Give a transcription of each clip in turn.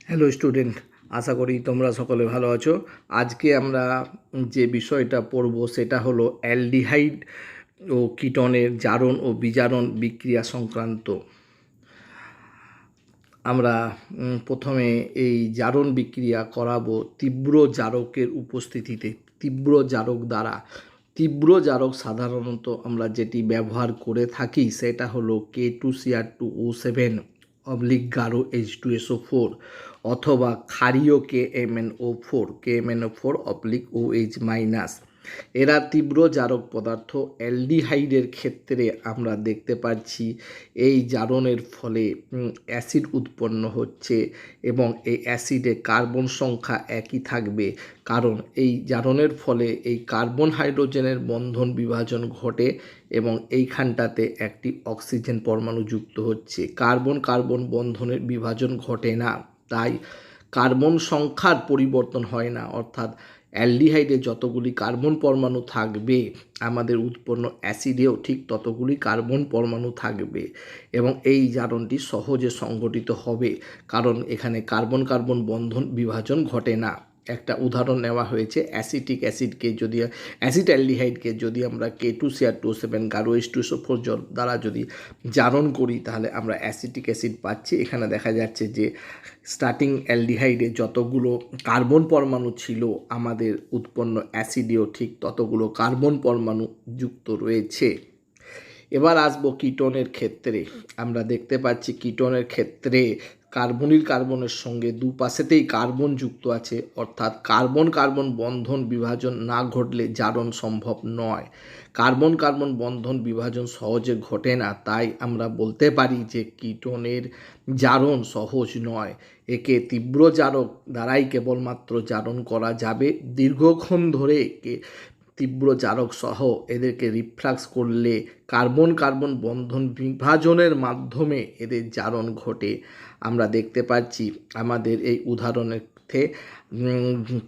Hello student, আশা করি তোমরা সকলে ভালো আছো। আজকে আমরা যে বিষয়টা পড়ব সেটা হলো অ্যালডিহাইড ও কিটনের জারণ ও বিজারণ বিক্রিয়া সংক্রান্ত। আমরা প্রথমে এই জারণ বিক্রিয়া করাবো তীব্র জারকের উপস্থিতিতে। তীব্র জারক দ্বারা তীব্র জারক সাধারণত আমরা যেটি ব্যবহার করে থাকি সেটা হলো K2Cr2O7/গাঢ় H2SO4 অথবা ক্ষারীয় KMnO4/OH-। এরা তীব্র জারক পদার্থ। অ্যালডিহাইডের ক্ষেত্রে আমরা দেখতে পাচ্ছি এই জারণের ফলে অ্যাসিড উৎপন্ন হচ্ছে এবং এই অ্যাসিডে কার্বন সংখ্যা একই থাকবে, কারণ এই জারণের ফলে এই কার্বন হাইড্রোজেনের বন্ধন বিভাজন ঘটে এবং এইখানটাতে একটি অক্সিজেন পরমাণু যুক্ত হচ্ছে। কার্বন কার্বন বন্ধনের বিভাজন ঘটে না, তাই কার্বন সংখ্যার পরিবর্তন হয় না। অর্থাৎ অ্যালডিহাইডে যতগুলি কার্বন পরমাণু থাকবে আমাদের উৎপন্ন অ্যাসিডেও ঠিক ততগুলি কার্বন পরমাণু থাকবে এবং এই জারণটি সহজে সংঘটিত হবে, কারণ এখানে কার্বন কার্বন বন্ধন বিভাজন ঘটে না। একটা উদাহরণ নেওয়া হয়েছে, অ্যাসিটিক অ্যাসিডকে যদি অ্যাসিড অ্যালডিহাইডকে যদি আমরা K2Cr2O7/গাঢ় H2SO4 দ্বারা যদি জারণ করি তাহলে আমরা অ্যাসিটিক অ্যাসিড পাচ্ছি। এখানে দেখা যাচ্ছে যে স্টার্টিং অ্যালডিহাইডে যতগুলো কার্বন পরমাণু ছিল আমাদের উৎপন্ন অ্যাসিডেও ঠিক ততগুলো কার্বন পরমাণু যুক্ত রয়েছে। এবার আসবো কিটনের ক্ষেত্রে। আমরা দেখতে পাচ্ছি কিটনের ক্ষেত্রে কার্বনিল কার্বনের সঙ্গে দুপাশেতেই কার্বন যুক্ত আছে, অর্থাৎ কার্বন কার্বন বন্ধন বিভাজন না ঘটলে জারণ সম্ভব নয়। কার্বন কার্বন বন্ধন বিভাজন সহজে ঘটে না, তাই আমরা বলতে পারি যে কিটনের জারণ সহজ নয়। একে তীব্র জারক দ্বারাই কেবলমাত্র জারণ করা যাবে। দীর্ঘক্ষণ ধরে তীব্র জারক সহ এদেরকে রিফ্লাক্স করলে কার্বন কার্বন বন্ধন বিভাজনের মাধ্যমে এদের জারণ ঘটে। আমরা দেখতে পাচ্ছি আমাদের এই উদাহরণের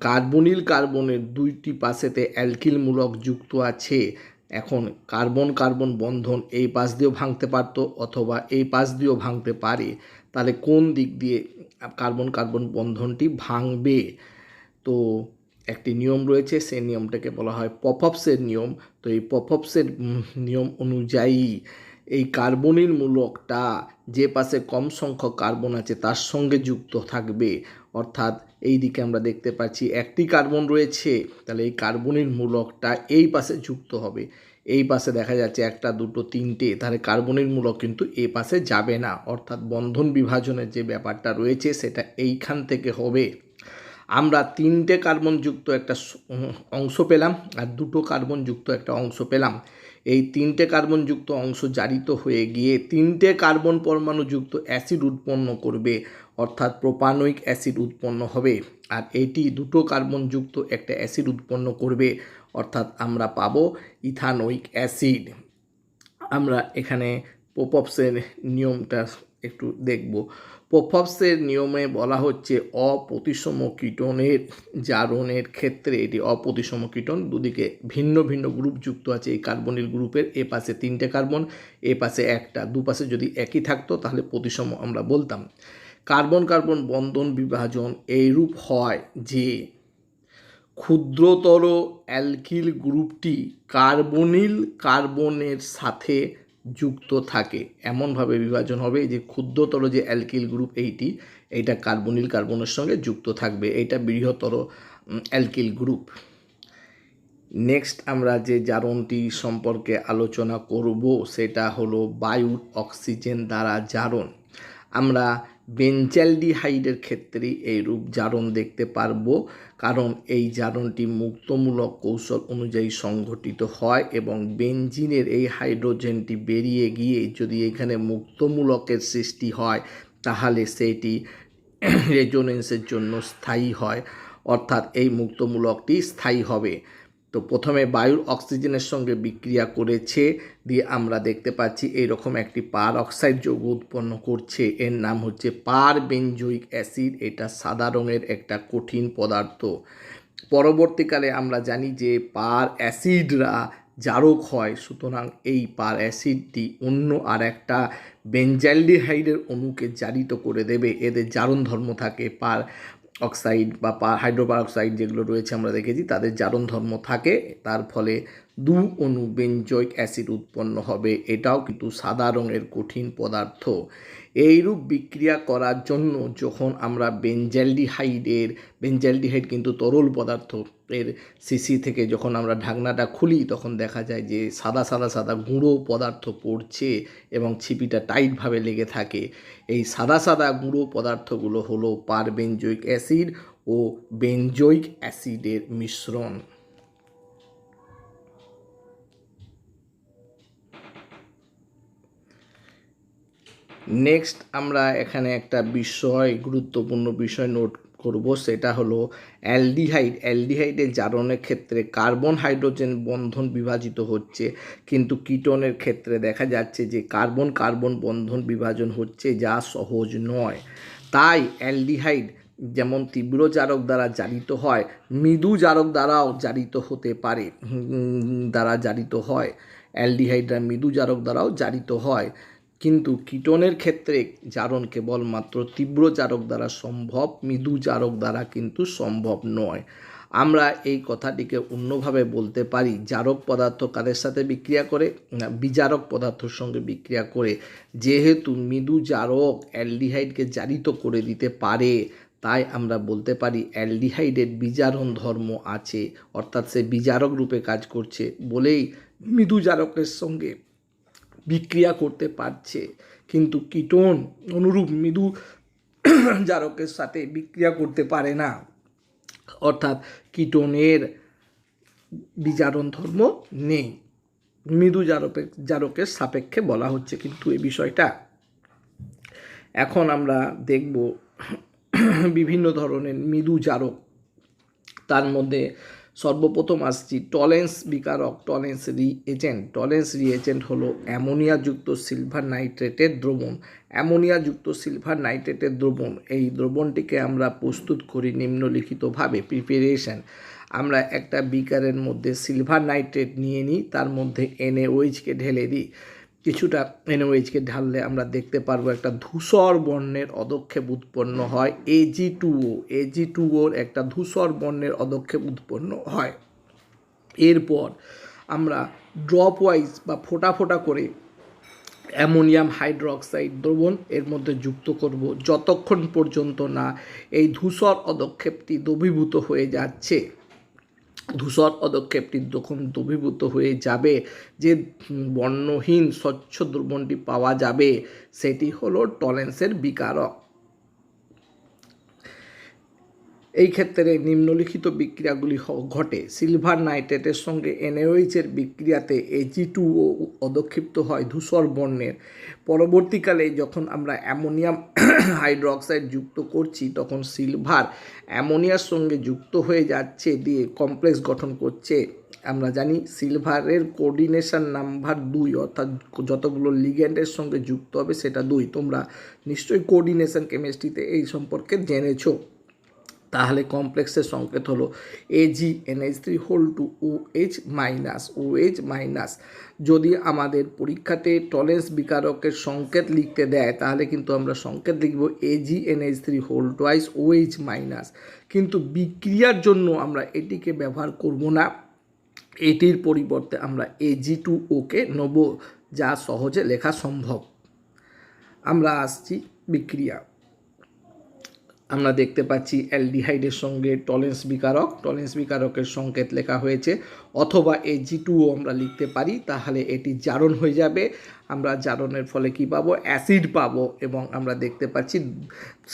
কার্বনিল কার্বনের দুইটি পাশেতে অ্যালকিল মূলক যুক্ত আছে। এখন কার্বন কার্বন বন্ধন এই পাশ দিয়েও ভাঙতে পারত অথবা এই পাশ দিয়েও ভাঙতে পারে, তাহলে কোন দিক দিয়ে কার্বন কার্বন বন্ধনটি ভাঙবে? তো একটি নিয়ম রয়েছে, সেই নিয়মটাকে বলা হয় পপঅফসের নিয়ম। তো এই পপঅফসের নিয়ম অনুযায়ী এই কার্বনিল মূলকটা যে পাশে কম সংখ্যক কার্বন আছে তার সঙ্গে যুক্ত থাকবে। অর্থাৎ এই দিকে আমরা দেখতে পাচ্ছি একটি কার্বন রয়েছে, তাহলে এই কার্বনিল মূলকটা এই পাশে যুক্ত হবে। এই পাশে দেখা যাচ্ছে একটা দুটো তিনটে, তাহলে কার্বনিল মূলক কিন্তু এই পাশে যাবে না। অর্থাৎ বন্ধন বিভাজনের যে ব্যাপারটা রয়েছে সেটা এইখান থেকে হবে। আমরা তিনটে কার্বন যুক্ত একটা অংশ পেলাম আর দুটো কার্বন যুক্ত একটা অংশ পেলাম। এই তিনটে কার্বন যুক্ত অংশ জারিত হয়ে গিয়ে তিনটে কার্বন পরমাণু যুক্ত অ্যাসিড উৎপন্ন করবে, অর্থাৎ প্রোপানোয়িক অ্যাসিড উৎপন্ন হবে। আর এটি দুটো কার্বন যুক্ত একটা অ্যাসিড উৎপন্ন করবে, অর্থাৎ আমরা পাবো ইথানোয়িক অ্যাসিড। আমরা এখানে পোপঅফসের নিয়মটা একটু দেখব। পোপঅফসের নিয়মে বলা হচ্ছে অপ্রতিসম কিটনের জারণের ক্ষেত্রে, এটি অপ্রতিসম কিটন, দুদিকে ভিন্ন ভিন্ন গ্রুপ যুক্ত আছে এই কার্বনিল গ্রুপের। এ পাশে তিনটে কার্বন, এ পাশে একটা, দুপাশে যদি একই থাকতো তাহলে প্রতিসম আমরা বলতাম। কার্বন কার্বন বন্ধন বিভাজন এইরূপ হয় যে ক্ষুদ্রতর অ্যালকিল গ্রুপটি কার্বনিল কার্বনের সাথে যুক্ত থাকে। এমনভাবে বিভাজন হবে যে ক্ষুদ্রতর যে অ্যালকিল গ্রুপ এইটা কার্বনিল কার্বনের সঙ্গে যুক্ত থাকবে, এইটা বৃহত্তর অ্যালকিল গ্রুপ। নেক্সট আমরা যে জারণটি সম্পর্কে আলোচনা করব সেটা হলো বায়ুর অক্সিজেন দ্বারা জারণ। আমরা বেঞ্জালডিহাইডের ক্ষেত্রে এইরূপ জারণ দেখতে পারবো, কারণ এই জারণটি মুক্তমূলক কৌশল অনুযায়ী সংঘটিত হয় এবং বেঞ্জিনের এই হাইড্রোজেনটি বেরিয়ে গিয়ে যদি এখানে মুক্তমূলকের সৃষ্টি হয় তাহলে সেটি রেজোনেন্সের জন্য স্থায়ী হয়, অর্থাৎ এই মুক্তমূলকটি স্থায়ী হবে। তো প্রথমে বায়ুর অক্সিজেনের সঙ্গে বিক্রিয়া করেছে, দিয়ে আমরা দেখতে পাচ্ছি এইরকম একটি পার অক্সাইড যৌগ উৎপন্ন করছে, এর নাম হচ্ছে পার বেঞ্জোইক অ্যাসিড। এটা সাদা রঙের একটা কঠিন পদার্থ। পরবর্তীকালে আমরা জানি যে পার অ্যাসিডরা জারক হয়, সুতরাং এই পার অ্যাসিডটি অন্য আর একটা বেঞ্জালডিহাইডের অণুকে জারিত করে দেবে। এদের জারণ ধর্ম থাকে, পার অক্সাইড বা হাইড্রোপার অক্সাইড যেগুলো রয়েছে আমরা দেখেছি তাদের জারণ ধর্ম থাকে, তার ফলে দু অণু বেঞ্জয়িক অ্যাসিড উৎপন্ন হবে। এটাও কিন্তু সাদা রঙের কঠিন পদার্থ। এইরূপ বিক্রিয়া করার জন্য যখন আমরা বেঞ্জালডিহাইড কিন্তু তরল পদার্থ, এর শিশি থেকে যখন আমরা ঢাকনাটা খুলি তখন দেখা যায় যে সাদা সাদা সাদা গুঁড়ো পদার্থ পড়ছে এবং ছিপিটা টাইটভাবে লেগে থাকে। এই সাদা সাদা গুঁড়ো পদার্থগুলো হলো পারবেঞ্জয়িক অ্যাসিড ও বেঞ্জয়িক অ্যাসিডের মিশ্রণ। নেক্সট আমরা এখানে একটা গুরুত্বপূর্ণ বিষয় নোট করব, সেটা হলো অ্যালডিহাইডের জারণের ক্ষেত্রে কার্বন হাইড্রোজেন বন্ধন বিভাজিত হচ্ছে, কিন্তু কিটোনের ক্ষেত্রে দেখা যাচ্ছে যে কার্বন কার্বন বন্ধন বিভাজন হচ্ছে, যা সহজ নয়। তাই অ্যালডিহাইড যেমন তীব্র জারক দ্বারা জারিত হয়, মৃদু জারক দ্বারাও জারিত হতে পারে, জারিত হয়। অ্যালডিহাইডরা মৃদু জারক দ্বারাও জারিত হয়, কিন্তু কিটোনের ক্ষেত্রে জারণ কেবলমাত্র তীব্র জারক দ্বারা সম্ভব, মৃদু জারক দ্বারা কিন্তু সম্ভব নয়। আমরা এই কথাটিকে অন্যভাবে বলতে পারি, জারক পদার্থ কাদের সাথে বিক্রিয়া করে না, বিজারক পদার্থের সঙ্গে বিক্রিয়া করে। যেহেতু মৃদু জারক অ্যালডিহাইডকে জারিত করে দিতে পারে, তাই আমরা বলতে পারি অ্যালডিহাইডের বিজারণ ধর্ম আছে, অর্থাৎ সে বিজারক রূপে কাজ করছে বলেই মৃদু জারকের সঙ্গে বিক্রিয়া করতে পারছে। কিন্তু কিটোন অনুরূপ মৃদু জারকের সাথে বিক্রিয়া করতে পারে না, অর্থাৎ কিটোনের বিজারণ ধর্ম নেই, মৃদু জারকের সাপেক্ষে বলা হচ্ছে কিন্তু এই বিষয়টা। এখন আমরা দেখব বিভিন্ন ধরনের মৃদু জারক। তার মধ্যে সর্বপ্রথম আসছি Tollens বিকারক, Tollens reagent. Tollens reagent হলো অ্যামোনিয়াযুক্ত সিলভার নাইট্রেটের দ্রবণ। অ্যামোনিয়াযুক্ত সিলভার নাইট্রেটের দ্রবণ, এই দ্রবণটিকে আমরা প্রস্তুত করি নিম্নলিখিতভাবে। প্রিপারেশন: আমরা একটা বিকারের মধ্যে সিলভার নাইট্রেট নিয়ে নিই, তার মধ্যে NaOH-কে ঢেলে দিই। কিছুটা NaOH-কে ঢাললে আমরা দেখতে পারবো একটা ধূসর বর্ণের অদক্ষেপ উৎপন্ন হয়, Ag2O। Ag2Oর একটা ধূসর বর্ণের অদক্ষেপ উৎপন্ন হয়। এরপর আমরা ড্রপ ওয়াইজ বা ফোঁটা ফোঁটা করে অ্যামোনিয়াম হাইড্রোক্সাইড দ্রবণ এর মধ্যে যুক্ত করব, যতক্ষণ পর্যন্ত না এই ধূসর অদক্ষেপটি দ্রবীভূত হয়ে যাচ্ছে। ধূসর অদক্ষেপটি যখন দ্রবীভূত হয়ে যাবে, যে বর্ণহীন স্বচ্ছ দ্রবণটি পাওয়া যাবে, সেটি হলো টলেন্সের বিকারক। এই ক্ষেত্রে নিম্নলিখিত বিক্রিয়াগুলি ঘটে। সিলভার নাইট্রেটের সঙ্গে NaOH-এর বিক্রিয়াতে Ag2O অদক্ষিপ্ত হয় ধূসর বর্ণের। পরবর্তীকালে যখন আমরা অ্যামোনিয়াম হাইড্রোক্সাইড যুক্ত করছি, তখন সিলভার অ্যামোনিয়ার সঙ্গে যুক্ত হয়ে যাচ্ছে, দিয়ে কমপ্লেক্স গঠন করছে। আমরা জানি সিলভারের কোঅর্ডিনেশন নাম্বার 2, অর্থাৎ যতগুলো লিগ্যান্ডের সঙ্গে যুক্ত হবে সেটা 2। তোমরা নিশ্চয়ই কোঅর্ডিনেশন কেমিস্ট্রিতে এই সম্পর্কে জেনেছো। তাহলে কমপ্লেক্সের সংকেত হলো AgNH3(OH-OH-). যদি আমাদের পরীক্ষাতে টলেন্স বিকারকের সংকেত লিখতে দেয়, তাহলে কিন্তু আমরা সংকেত লিখব AgNH3(OH-). কিন্তু বিক্রিয়ার জন্য আমরা এটিকে ব্যবহার করব না, এটির পরিবর্তে আমরা Ag2O-কে নেব, যা সহজে লেখা সম্ভব। আমরা আসছি বিক্রিয়া। আমরা দেখতে পাচ্ছি অ্যালডিহাইডের সঙ্গে টলেন্স বিকারকের সংকেত লেখা হয়েছে, অথবা Ag2O আমরা লিখতে পারি, তাহলে এটি জারণ হয়ে যাবে। আমরা জারণের ফলে কি পাবো? অ্যাসিড পাবো, এবং আমরা দেখতে পাচ্ছি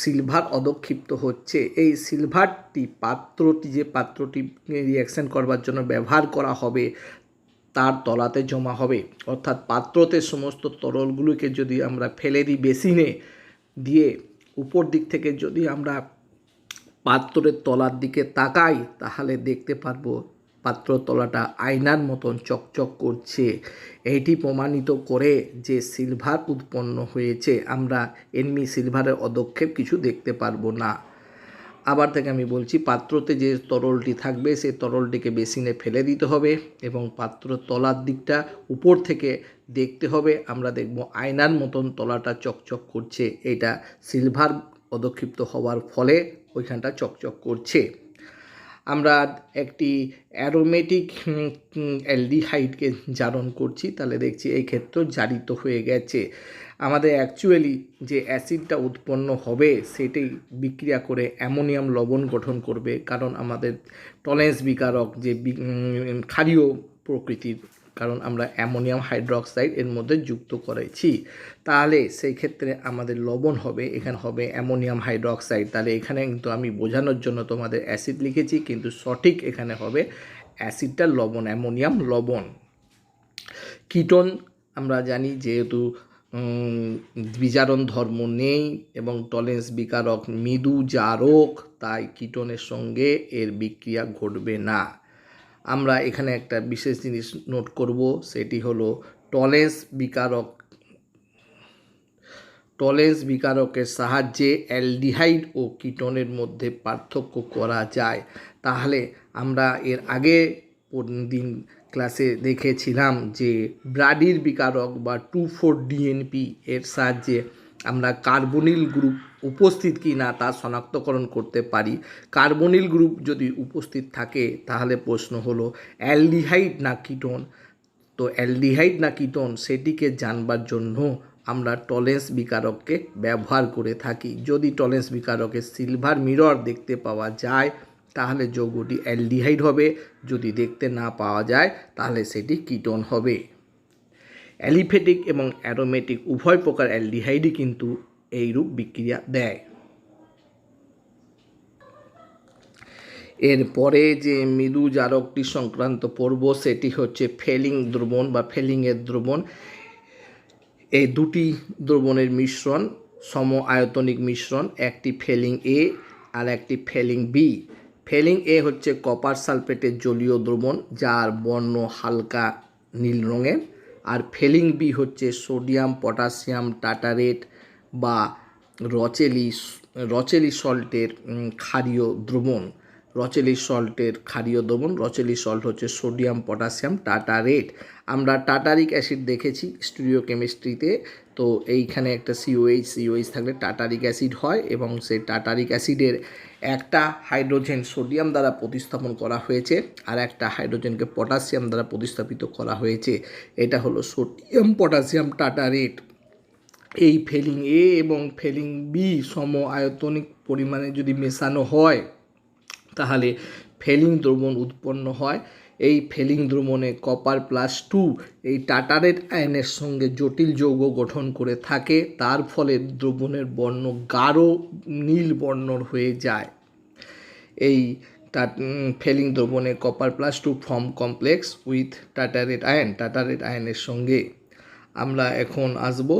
সিলভার অদক্ষিপ্ত হচ্ছে। এই সিলভারটি যে পাত্রটি রিঅ্যাকশন করবার জন্য ব্যবহার করা হবে, তার তলাতে জমা হবে, অর্থাৎ পাত্রতে সমস্ত তরলগুলোকে যদি আমরা ফেলে দিই বেসিনে দিয়ে, উপর দিক থেকে যদি আমরা পাত্রের তলার দিকে তাকাই, তাহলে দেখতে পারবো পাত্র তলাটা আয়নার মতন চকচক করছে। এইটি প্রমাণিত করে যে সিলভার উৎপন্ন হয়েছে। আমরা এমনি সিলভারের অদক্ষেপ কিছু দেখতে পারবো না। আবার থেকে আমি বলছি, পাত্রতে যে তরলটি থাকবে সেই তরলটিকে বেসিনে ফেলে দিতে হবে এবং পাত্র তলার দিকটা উপর থেকে দেখতে হবে। আমরা দেখব আয়নার মতন তলাটা চকচক করছে, এটা সিলভার অধক্ষিপ্ত হওয়ার ফলে ওইখানটা চকচক করছে। আমরা একটি অ্যারোমেটিক অ্যালডিহাইডকে জারণ করছি, তাহলে দেখছি এই ক্ষেত্রে জারিত হয়ে গেছে। আমাদের অ্যাকচুয়ালি যে অ্যাসিডটা উৎপন্ন হবে সেটাই বিক্রিয়া করে অ্যামোনিয়াম লবণ গঠন করবে, কারণ আমাদের টলেন্স বিকারক যে ক্ষারীয় প্রকৃতির, কারণ আমরা অ্যামোনিয়াম হাইড্রোক্সাইড এর মধ্যে যুক্ত করেছি। তাহলে সেই ক্ষেত্রে আমাদের লবণ হবে, এখানে হবে অ্যামোনিয়াম হাইড্রোক্সাইড। তাহলে এখানে কিন্তু আমি বোঝানোর জন্য তোমাদের অ্যাসিড লিখেছি, কিন্তু সঠিক এখানে হবে অ্যাসিডটা লবণ, অ্যামোনিয়াম লবণ। কিটোন আমরা জানি যেহেতু বিজারণ ধর্ম নেই এবং টলেন্স বিকারক মৃদু জারক, তাই কিটোনের সঙ্গে এর বিক্রিয়া ঘটবে না। আমরা এখানে একটা বিশেষ জিনিস নোট করব, সেটি হলো টলেন্স বিকারকের সাহায্যে অ্যালডিহাইড ও কিটোনের মধ্যে পার্থক্য করা যায়। তাহলে আমরা এর আগে দিন ক্লাসে দেখেছিলাম যে ব্রাডির বিকারক বা 2,4-DNP এর সাহায্যে আমরা কার্বনিল গ্রুপ উপস্থিত কি না তা শনাক্তকরণ করতে পারি। কার্বনিল গ্রুপ যদি উপস্থিত থাকে তাহলে প্রশ্ন হলো অ্যালডিহাইড না কিটোন। তো অ্যালডিহাইড না কিটোন সেটিকে জানবার জন্য আমরা টলেন্স বিকারককে ব্যবহার করে থাকি। যদি টলেন্স বিকারকে সিলভার মিরর দেখতে পাওয়া যায় তাহলে যৌগটি অ্যালডিহাইড হবে, যদি দেখতে না পাওয়া যায় তাহলে সেটি কিটোন হবে। অ্যালিফেটিক এবং অ্যারোমেটিক উভয় প্রকার অ্যালডিহাইডই কিন্তু এইরূপ বিক্রিয়া দেয়। এরপরে যে মৃদু জারকটি সংক্রান্ত পর্ব সেটি হচ্ছে ফেলিং দ্রবণ বা ফেলিংয়ের দ্রবণ। এই দুটি দ্রবণের মিশ্রণ, সম আয়তনিক মিশ্রণ, একটি ফেলিং এ আর একটি ফেলিং বি। ফেলিং এ হচ্ছে কপার সালফেটের জলীয় দ্রবণ যার বর্ণ হালকা নীল রঙের, আর ফেলিং বি হচ্ছে সোডিয়াম পটাশিয়াম টাটারেট বা রচেলি সল্টের ক্ষারীয় দ্রবণ। রচেলি সল্ট হচ্ছে সোডিয়াম পটাশিয়াম টাটারেট। আমরা টাটারিক অ্যাসিড দেখেছি স্টিরিওকেমিস্ট্রিতে, তো এইখানে একটা সিওএইচ থাকলে টাটারিক অ্যাসিড হয় এবং সেই টাটারিক অ্যাসিডের একটা হাইড্রোজেন সোডিয়াম দ্বারা প্রতিস্থাপন করা হয়েছে আর একটা হাইড্রোজেনকে পটাশিয়াম দ্বারা প্রতিস্থাপিত করা হয়েছে, এটা হলো সোডিয়াম পটাশিয়াম টাটারেট। এই ফেলিং এ এবং ফেলিং বি সম আয়তনিক পরিমাণে যদি মেশানো হয় তাহলে ফেলিং দ্রবণ উৎপন্ন হয়। এই ফেলিং দ্রবণে কপার +2 এই টাটারেট আয়নের সঙ্গে জটিল যৌগ গঠন করে থাকে, তার ফলে দ্রবণের বর্ণ গাঢ় নীল বর্ণর হয়ে যায়। এই ফেলিং দ্রবণে copper +2 form complex with tartrate আয়নের সঙ্গে। আমরা এখন আসব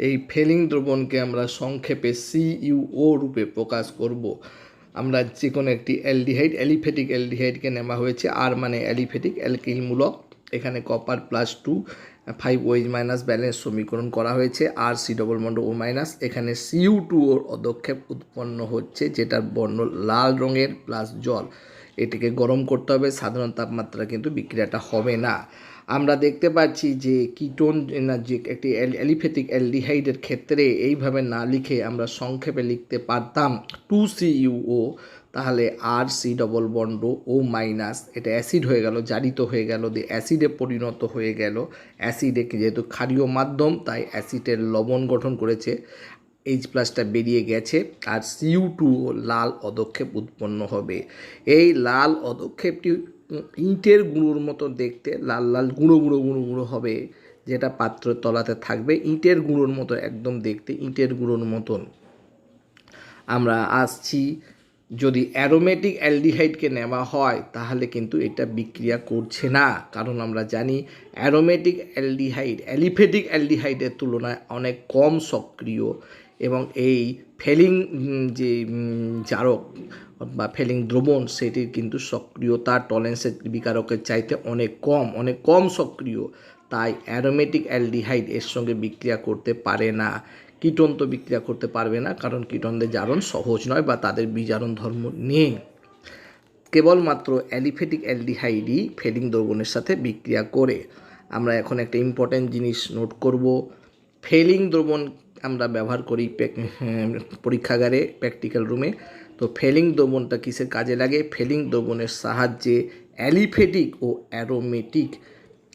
এই ফেলিং দ্রবণকে আমরা সংক্ষেপে CuO রূপে প্রকাশ করব। আমরা যে কোনো একটি অ্যালিফেটিক অ্যালডিহাইডকে নেওয়া হয়েছে, আর মানে অ্যালিফেটিক অ্যালকিল মূলক। এখানে কপার +2 5OH- ব্যালেন্স সমীকরণ করা হয়েছে, আর C=O-। এখানে Cu2 অধক্ষেপ উৎপন্ন হচ্ছে যেটার বর্ণ লাল রঙের প্লাস জল। এটিকে গরম করতে হবে, সাধারণ তাপমাত্রা কিন্তু বিক্রিয়াটা হবে না। আমরা দেখতে পাচ্ছি যে কিটোন না যে একটি অ্যালিফেটিক অ্যালডিহাইডের ক্ষেত্রে এইভাবে না লিখে আমরা সংক্ষেপে লিখতে পারতাম 2CuO, তাহলে RC=O-, এটা অ্যাসিড হয়ে গেল, জারিত হয়ে গেল, দিয়ে অ্যাসিডে পরিণত হয়ে গেল। অ্যাসিডে যেহেতু ক্ষারীয় মাধ্যম তাই অ্যাসিডের লবণ গঠন করেছে, H+ বেরিয়ে গেছে, আর Cu2 লাল অধক্ষেপ উৎপন্ন হবে। এই লাল অধক্ষেপটি ইটের গুঁড়োর মতো দেখতে, লাল গুঁড়ো হবে, যেটা পাত্রের তলাতে থাকবে, ইটের গুঁড়োর মতো একদম দেখতে, ইটের গুঁড়োর মতন। আমরা আসছি, যদি অ্যারোমেটিক অ্যালডিহাইডকে নেওয়া হয় তাহলে কিন্তু এটা বিক্রিয়া করছে না, কারণ আমরা জানি অ্যারোমেটিক অ্যালডিহাইড অ্যালিফেটিক অ্যালডিহাইডের তুলনায় অনেক কম সক্রিয় এবং এই ফেলিং যে জারক বা ফেলিং দ্রবণ সেটির কিন্তু সক্রিয়তা টলেন্সের বিকারকের চাইতে অনেক কম সক্রিয়, তাই অ্যারোমেটিক অ্যালডিহাইড এর সঙ্গে বিক্রিয়া করতে পারে না। কিটোন তো বিক্রিয়া করতে পারবে না, কারণ কিটোনদের জারণ সহজ নয় বা তাদের বিজারণ ধর্ম নেই। কেবলমাত্র অ্যালিফেটিক অ্যালডিহাইডই ফেলিং দ্রবণের সাথে বিক্রিয়া করে। আমরা এখন একটা ইম্পর্ট্যান্ট জিনিস নোট করব। ফেলিং দ্রবণ আমরা ব্যবহার করি পরীক্ষাগারে, প্র্যাকটিক্যাল রুমে। তো ফেলিং দ্রবণটা কিসের কাজে লাগে? ফেলিং দ্রবণের সাহায্যে অ্যালিফেটিক ও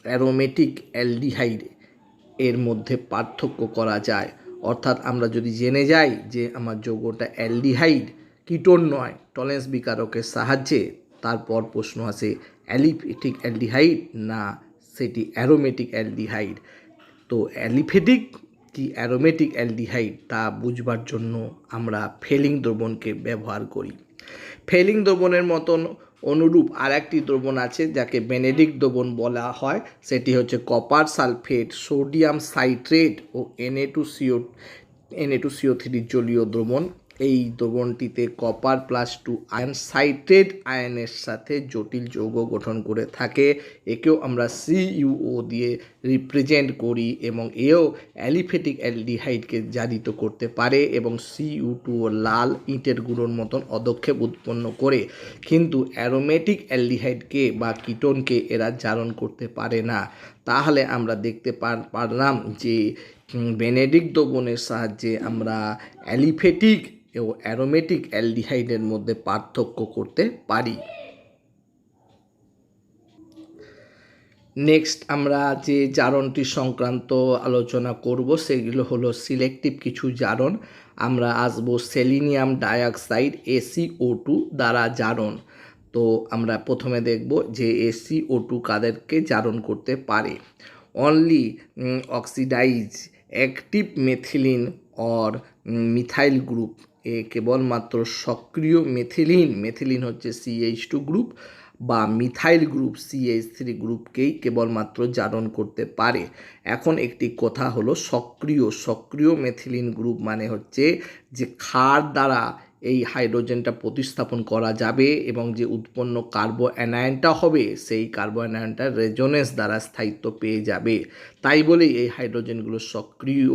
অ্যারোমেটিক অ্যালডিহাইড এর মধ্যে পার্থক্য করা যায়। অর্থাৎ আমরা যদি জেনে যাই যে আমার যৌগটা অ্যালডিহাইড, কিটোন নয়, টলেন্স বিকারকের সাহায্যে, তারপর প্রশ্ন আসে অ্যালিফেটিক অ্যালডিহাইড না সেটি অ্যারোমেটিক অ্যালডিহাইড। তো অ্যালিফেটিক কি অ্যারোমেটিক অ্যালডিহাইড তা বুঝবার জন্য আমরা ফেলিং দ্রবণকে ব্যবহার করি। ফেলিং দ্রবণের মতন অনুরূপ আর একটি দ্রবণ আছে যাকে বেনেডিক্ট দ্রবণ বলা হয়। সেটি হচ্ছে কপার সালফেট, সোডিয়াম সাইট্রেট ও Na2CO3 জলীয় দ্রবণ। এই দ্রবণটিতে কপার +2 আয়ন সাইট্রেট আয়নের সাথে জটিল যৌগ গঠন করে থাকে। একেও আমরা CuO দিয়ে রিপ্রেজেন্ট করি এবং এও অ্যালিফেটিক অ্যালডিহাইডকে জারিত করতে পারে এবং Cu2 লাল ইটের গুঁড়োর মতন অদক্ষেপ উৎপন্ন করে। কিন্তু অ্যারোমেটিক অ্যালডিহাইডকে বা কিটোনকে এরা জারণ করতে পারে না। তাহলে আমরা দেখতে পারলাম যে বেনেডিক্ট দ্রবণের সাহায্যে আমরা অ্যালিফেটিক ও অ্যারোমেটিক অ্যালডিহাইডের মধ্যে পার্থক্য করতে পারি। নেক্সট আমরা যে জারণটি সংক্রান্ত আলোচনা করব সেগুলো হলো সিলেক্টিভ কিছু জারণ। আমরা আসব সেলিনিয়াম ডাইঅক্সাইড SiO2 দ্বারা জারণ। তো আমরা প্রথমে দেখব যে SiO2 কাদেরকে জারণ করতে পারে। Only oxidise active মেথিলিন or methyl group এ কেবলমাত্র সক্রিয় মেথিলিন হচ্ছে CH2 গ্রুপ বা মিথাইল গ্রুপ CH3 গ্রুপকেই কেবলমাত্র জারণ করতে পারে। এখন একটি কথা হলো সক্রিয় মেথিলিন গ্রুপ মানে হচ্ছে যে ক্ষার দ্বারা এই হাইড্রোজেনটা প্রতিস্থাপন করা যাবে এবং যে উৎপন্ন কার্বো অ্যানায়নটা হবে সেই কার্বো অ্যানায়নটা রেজোনেন্স দ্বারা স্থায়িত্ব পেয়ে যাবে। তাই বলেই এই হাইড্রোজেনগুলো সক্রিয়।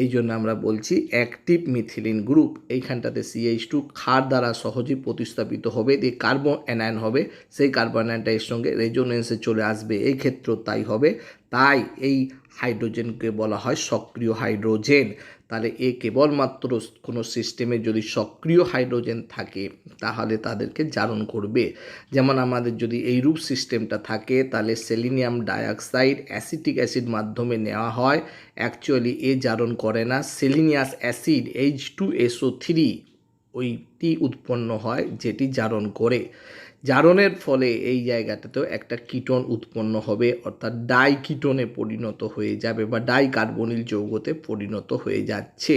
এই জন্য আমরা বলছি অ্যাক্টিভ মিথিলিন গ্রুপ। এইখানটাতে CH2 ক্ষার দ্বারা সহজেই প্রতিস্থাপিত হবে, দিয়ে কার্বন অ্যানায়ন হবে, সেই কার্বন অ্যানায়নটা এর সঙ্গে রেজোনেন্সে চলে আসবে। এই ক্ষেত্রেও তাই হবে। তাই এই হাইড্রোজেনকে বলা হয় সক্রিয় হাইড্রোজেন। তাহলে এ কেবলমাত্র কোনো সিস্টেমে যদি সক্রিয় হাইড্রোজেন থাকে তাহলে তাদেরকে জারণ করবে। যেমন আমাদের যদি এইরূপ সিস্টেমটা থাকে তাহলে সেলিনিয়াম ডাইঅক্সাইড অ্যাসিটিক অ্যাসিড মাধ্যমে নেওয়া হয়। অ্যাকচুয়ালি এ জারণ করে না, সেলিনিয়াস অ্যাসিড H2SO3 ওইটি উৎপন্ন হয় যেটি জারণ করে। জারণের ফলে এই জায়গাটাতেও একটা কিটোন উৎপন্ন হবে, অর্থাৎ ডাইকিটোনে পরিণত হয়ে যাবে বা ডাইকার্বনিল যৌগতে পরিণত হয়ে যাচ্ছে।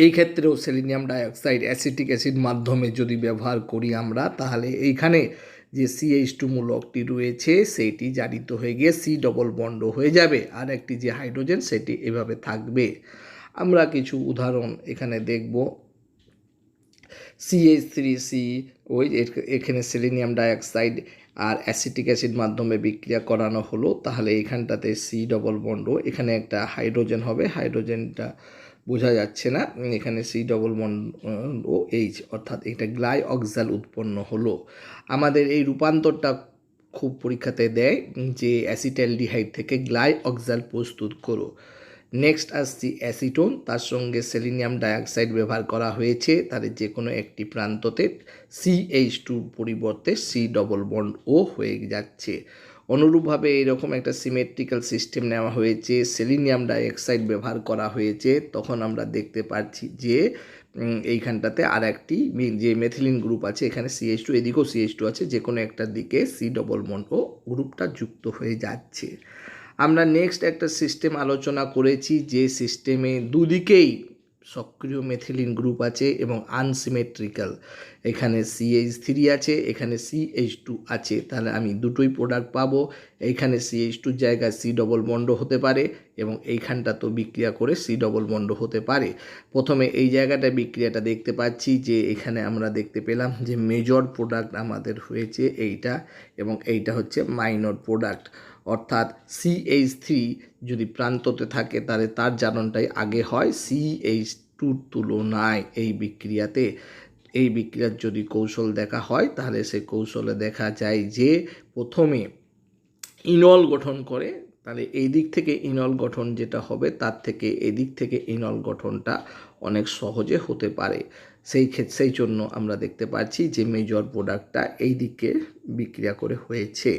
এই ক্ষেত্রেও সেলিনিয়াম ডাইঅক্সাইড অ্যাসিটিক অ্যাসিড মাধ্যমে যদি ব্যবহার করি আমরা, তাহলে এইখানে যে CH2 মূলকটি রয়েছে সেইটি জারিত হয়ে গিয়ে C ডবল বন্ড হয়ে যাবে, আর একটি যে হাইড্রোজেন সেটি এভাবে থাকবে। আমরা কিছু উদাহরণ এখানে দেখব। CH3C ওই এখানে সেলিনিয়াম ডাইঅক্সাইড আর অ্যাসিটিক অ্যাসিড মাধ্যমে বিক্রিয়া করানো হলো, তাহলে এখানটাতে C ডবল বন্ড, এখানে একটা হাইড্রোজেন হবে, হাইড্রোজেনটা বোঝা যাচ্ছে না, এখানে C ডবল বন্ড ও H, অর্থাৎ এটা গ্লাইঅক্সাল উৎপন্ন হলো। আমাদের এই রূপান্তরটা খুব পরীক্ষাতে দেয় যে অ্যাসিটালডিহাইড থেকে গ্লাইঅক্সাল প্রস্তুত করো। নেক্সট আসছি অ্যাসিটোন, তার সঙ্গে সেলিনিয়াম ডাইঅক্সাইড ব্যবহার করা হয়েছে, তার যে কোনো একটি প্রান্ততে CH2 পরিবর্তে C ডবল বন্ড ও হয়ে যাচ্ছে। অনুরূপভাবে এরকম একটা সিমেট্রিক্যাল সিস্টেম নেওয়া হয়েছে, সেলিনিয়াম ডাইঅক্সাইড ব্যবহার করা হয়েছে, তখন আমরা দেখতে পাচ্ছি যে এইখানটাতে আর একটি যে মেথিলিন গ্রুপ আছে, এখানে CH2, এদিকেও CH2 আছে, যে কোনো একটার দিকে C ডবল বন্ড ও গ্রুপটা যুক্ত হয়ে যাচ্ছে। আমরা নেক্সট একটা সিস্টেম আলোচনা করেছি যে সিস্টেমে দুদিকেই সক্রিয় মেথিলিন গ্রুপ আছে এবং আনসিমেট্রিক্যাল, এখানে CH3 আছে, এখানে CH2 আছে, তাহলে আমি দুটোই প্রোডাক্ট পাবো। এইখানে CH2 জায়গায় C ডবল বন্ড হতে পারে এবং এইখানটা তো বিক্রিয়া করে C ডবল বন্ড হতে পারে। প্রথমে এই জায়গাটা বিক্রিয়াটা দেখতে পাচ্ছি যে এখানে আমরা দেখতে পেলাম যে মেজর প্রোডাক্ট আমাদের হয়েছে এইটা এবং এইটা হচ্ছে মাইনর প্রোডাক্ট। অর্থাৎ CH3 যদি প্রান্ততে থাকে তাহলে তার জারণটাই আগে হয় CH2 তুলনায় এই বিক্রিয়াতে। এই বিক্রিয়ার যদি কৌশল দেখা হয় তাহলে সেই কৌশলে দেখা যায় যে প্রথমে ইনল গঠন করে, তাহলে এই দিক থেকে ইনল গঠন যেটা হবে তার থেকে এদিক থেকে ইনল গঠনটা অনেক সহজে হতে পারে। সেই জন্য আমরা দেখতে পাচ্ছি যে মেজর প্রোডাক্টটা এই দিকে বিক্রিয়া করে হয়েছে।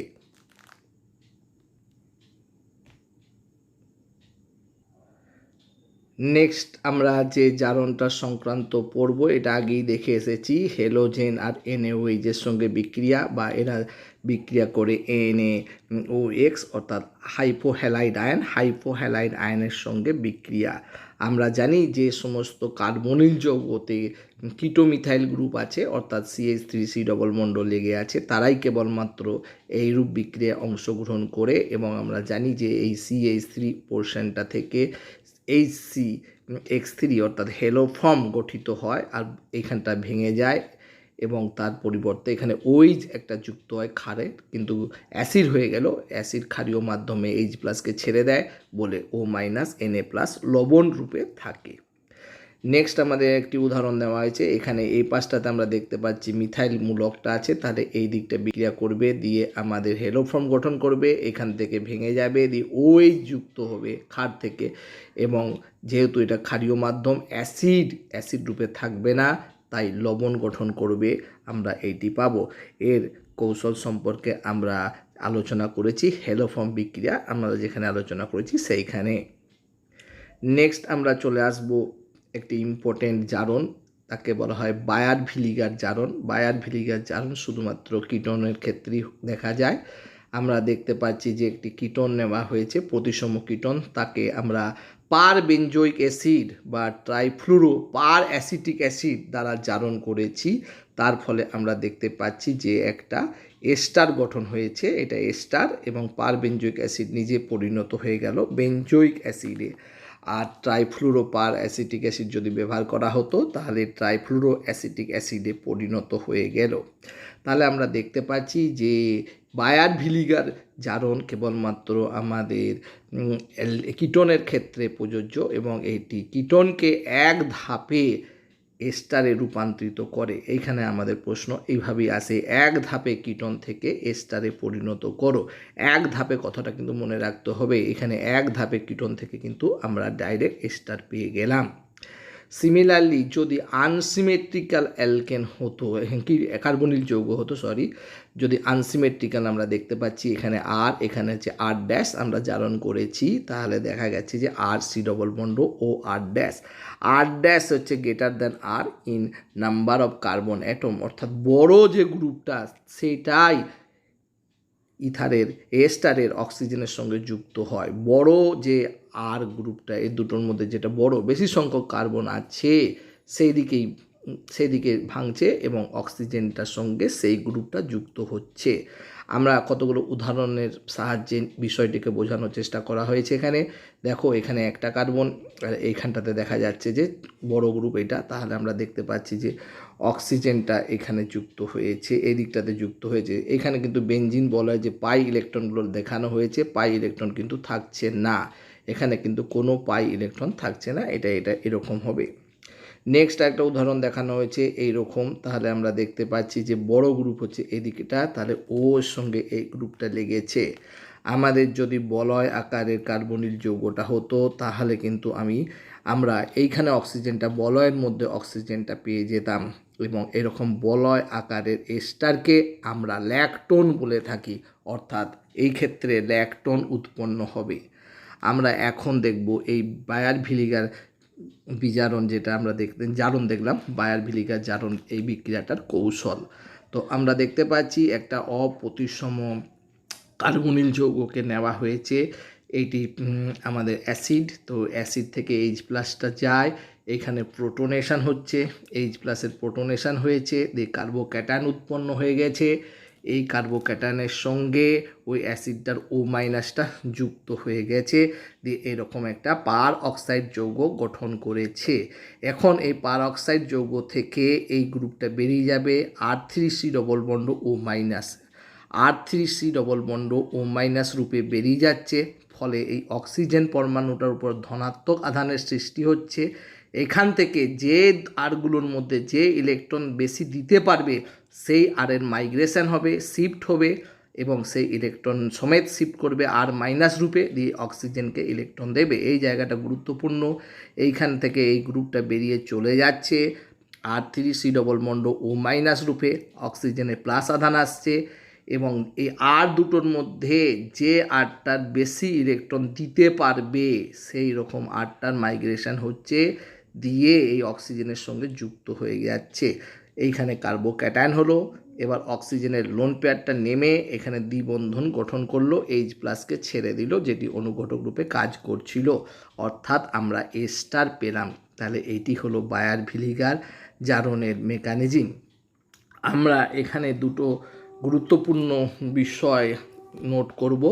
নেক্সট আমরা যে জারণটা সংক্রান্ত পড়ব এটা আগেই দেখে এসেছি, হেলোজেন আর NaOH-এর সঙ্গে বিক্রিয়া বা এরা বিক্রিয়া করে NaOX অর্থাৎ হাইপোহ্যালাইড আয়নের সঙ্গে বিক্রিয়া। আমরা জানি যে সমস্ত কার্বনিল যৌগতে কিটোমিথাইল গ্রুপ আছে অর্থাৎ CH3C ডবল বন্ড লেগে আছে, তারাই কেবলমাত্র এইরূপ বিক্রিয়ায় অংশগ্রহণ করে, এবং আমরা জানি যে এই CH3 পোর্শনটা থেকে HCX3 অর্থাৎ হেলো ফর্ম গঠিত হয় আর এখানটা ভেঙে যায় এবং তার পরিবর্তে এখানে OH একটা যুক্ত হয় ক্ষারে, কিন্তু অ্যাসিড হয়ে গেল, অ্যাসিড ক্ষারীয় মাধ্যমে H+কে ছেড়ে দেয় বলে O- Na+ লবণ রূপে থাকে। নেক্সট আমাদের একটি উদাহরণ দেওয়া হয়েছে, এখানে এই পাশটাতে আমরা দেখতে পাচ্ছি মিথাইল মূলকটা আছে, তাহলে এই দিকটা বিক্রিয়া করবে দিয়ে আমাদের হেলো ফর্ম গঠন করবে, এখান থেকে ভেঙে যাবে দিয়ে OH যুক্ত হবে ক্ষার থেকে, এবং যেহেতু এটা ক্ষারীয় মাধ্যম অ্যাসিড রূপে থাকবে না তাই লবণ গঠন করবে, আমরা এইটি পাবো। এর কৌশল সম্পর্কে আমরা আলোচনা করেছি হেলো ফর্ম বিক্রিয়া আমরা যেখানে আলোচনা করেছি সেইখানে। নেক্সট আমরা চলে আসব একটি ইম্পর্টেন্ট জারণ, তাকে বলা হয় বায়ার-ভিলিগার জারণ। বায়ার-ভিলিগার জারণ শুধুমাত্র কিটোনের ক্ষেত্রেই দেখা যায়। আমরা দেখতে পাচ্ছি যে একটি কিটোন নেওয়া হয়েছে, প্রতিসম কিটোন, তাকে আমরা পার বেঞ্জোইক অ্যাসিড বা ট্রাইফ্লুরো পার অ্যাসিটিক অ্যাসিড দ্বারা জারণ করেছি, তার ফলে আমরা দেখতে পাচ্ছি যে একটা এস্টার গঠন হয়েছে, এটা এস্টার, এবং পার বেঞ্জোইক অ্যাসিড নিজে পরিণত হয়ে গেল বেঞ্জোইক অ্যাসিডে। আর ট্রাইফ্লুরো পার অ্যাসিটিক অ্যাসিড যদি ব্যবহার করা হতো তাহলে ট্রাইফ্লুরো অ্যাসিটিক অ্যাসিডে পরিণত হয়ে গেল। তাহলে আমরা দেখতে পাচ্ছি যে বায়ার-ভিলিগার জারণ কেবলমাত্র আমাদের কিটোনের ক্ষেত্রে প্রযোজ্য, এবং এটি কিটোনকে এক ধাপে এস্টারে রূপান্তরিত করে। এইখানে আমাদের প্রশ্ন এইভাবেই আসে, এক ধাপে কিটোন থেকে এস্টারে পরিণত করো। এক ধাপে কথাটা কিন্তু মনে রাখতে হবে, এখানে এক ধাপে কিটোন থেকে কিন্তু আমরা ডাইরেক্ট এস্টার পেয়ে গেলাম। সিমিলারলি যদি আনসিমেট্রিক্যাল অ্যালকেন হতো, কি কার্বনিল যৌগ হতো, যদি আনসিমেট্রিক্যাল আমরা দেখতে পাচ্ছি এখানে আর, এখানে হচ্ছে R' আমরা জারণ করেছি, তাহলে দেখা গেছে যে RC ডবল বন্ড ও R' হচ্ছে greater than R in number of carbon atom, অর্থাৎ বড় যে গ্রুপটা সেটাই ইথারের এস্টারের অক্সিজেনের সঙ্গে যুক্ত হয়। বড় যে আর গ্রুপটা, এই দুটোর মধ্যে যেটা বড় বেশি সংখ্যক কার্বন আছে সেই দিকে ভাঙছে এবং অক্সিজেনটার সঙ্গে সেই গ্রুপটা যুক্ত হচ্ছে। আমরা কতগুলো উদাহরণের সাহায্যে বিষয়টিকে বোঝানোর চেষ্টা করা হয়েছে। এখানে দেখো, এখানে একটা কার্বন, আর এইখানটাতে দেখা যাচ্ছে যে বড় গ্রুপ এটা, তাহলে আমরা দেখতে পাচ্ছি যে অক্সিজেনটা এখানে যুক্ত হয়েছে, এই দিকটাতে যুক্ত হয়েছে। এখানে কিন্তু বেনজিন বলা হয় যে পাই ইলেকট্রনগুলো দেখানো হয়েছে, পাই ইলেকট্রন কিন্তু থাকছে না, এখানে কিন্তু কোনো পাই ইলেকট্রন থাকছে না, এটা এরকম হবে। নেক্সট একটা উদাহরণ দেখানো হয়েছে এইরকম, তাহলে আমরা দেখতে পাচ্ছি যে বড় গ্রুপ হচ্ছে এদিকটা, তাহলে ও এর সঙ্গে এই গ্রুপটা লেগেছে। আমাদের যদি বলয় আকারের কার্বনিল যৌগটা হতো তাহলে কিন্তু আমরা এইখানে অক্সিজেনটা, বলয়ের মধ্যে অক্সিজেনটা পেয়ে যেতাম, এবং এরকম বলয় আকারের এস্টারকে আমরা ল্যাকটোন বলে থাকি, অর্থাৎ এই ক্ষেত্রে ল্যাকটোন উৎপন্ন হবে। আমরা এখন দেখব এই বায়ার-ভিলিগার বিজারণ, যেটা আমরা জারণ দেখলাম বায়ার-ভিলিগার জারণ, এই বিক্রিয়াটার কৌশল। তো আমরা দেখতে পাচ্ছি একটা অপ্রতিসম কার্বনিল যৌগকে নেওয়া হয়েছে, এইটি আমাদের অ্যাসিড, তো অ্যাসিড থেকে H+টা যায়, এখানে প্রোটোনেশন হচ্ছে, H+এর প্রোটোনেশন হয়েছে, দিয়ে কার্বোক্যাটায়ন উৎপন্ন হয়ে গেছে, এই কার্বোক্যাটায়নের সঙ্গে ওই অ্যাসিডটার O- যুক্ত হয়ে গেছে, দিয়ে এরকম একটা পার অক্সাইড যৌগ গঠন করেছে। এখন এই পার অক্সাইড যৌগ থেকে এই গ্রুপটা বেরিয়ে যাবে R3C double bond O-, R3C double bond O minus রূপে বেরিয়ে যাচ্ছে, ফলে এই অক্সিজেন পরমাণুটার উপর ধনাত্মক আধানের সৃষ্টি হচ্ছে। এখান থেকে যে আরগুলোর মধ্যে যে ইলেকট্রন বেশি দিতে পারবে সেই আরের মাইগ্রেশন হবে, শিফট হবে, এবং সেই ইলেকট্রন সমেত শিফট করবে আর মাইনাস রূপে, দিয়ে অক্সিজেনকে ইলেকট্রন দেবে। এই জায়গাটা গুরুত্বপূর্ণ। এইখান থেকে এই গ্রুপটা বেরিয়ে চলে যাচ্ছে, R3C double bond O minus রূপে, অক্সিজেনে প্লাস আধান আসছে, এবং এই আর দুটোর মধ্যে যে আরটার বেশি ইলেকট্রন দিতে পারবে সেই রকম আরটার মাইগ্রেশন হচ্ছে, দিয়ে এই অক্সিজেনের সঙ্গে যুক্ত হয়ে যাচ্ছে। এইখানে কার্বোক্যাটায়ন হলো। এবার অক্সিজেনের লোন পেয়ারটা নেমে এখানে দ্বিবন্ধন গঠন করলো, H প্লাসকে ছেড়ে দিল, যেটি অনুঘটক রূপে কাজ করছিল, অর্থাৎ আমরা এ স্টার পেলাম। তাহলে এইটি হলো বায়ার ভিলিগার জারণের মেকানিজম। আমরা এখানে দুটো গুরুত্বপূর্ণ বিষয় নোট করব।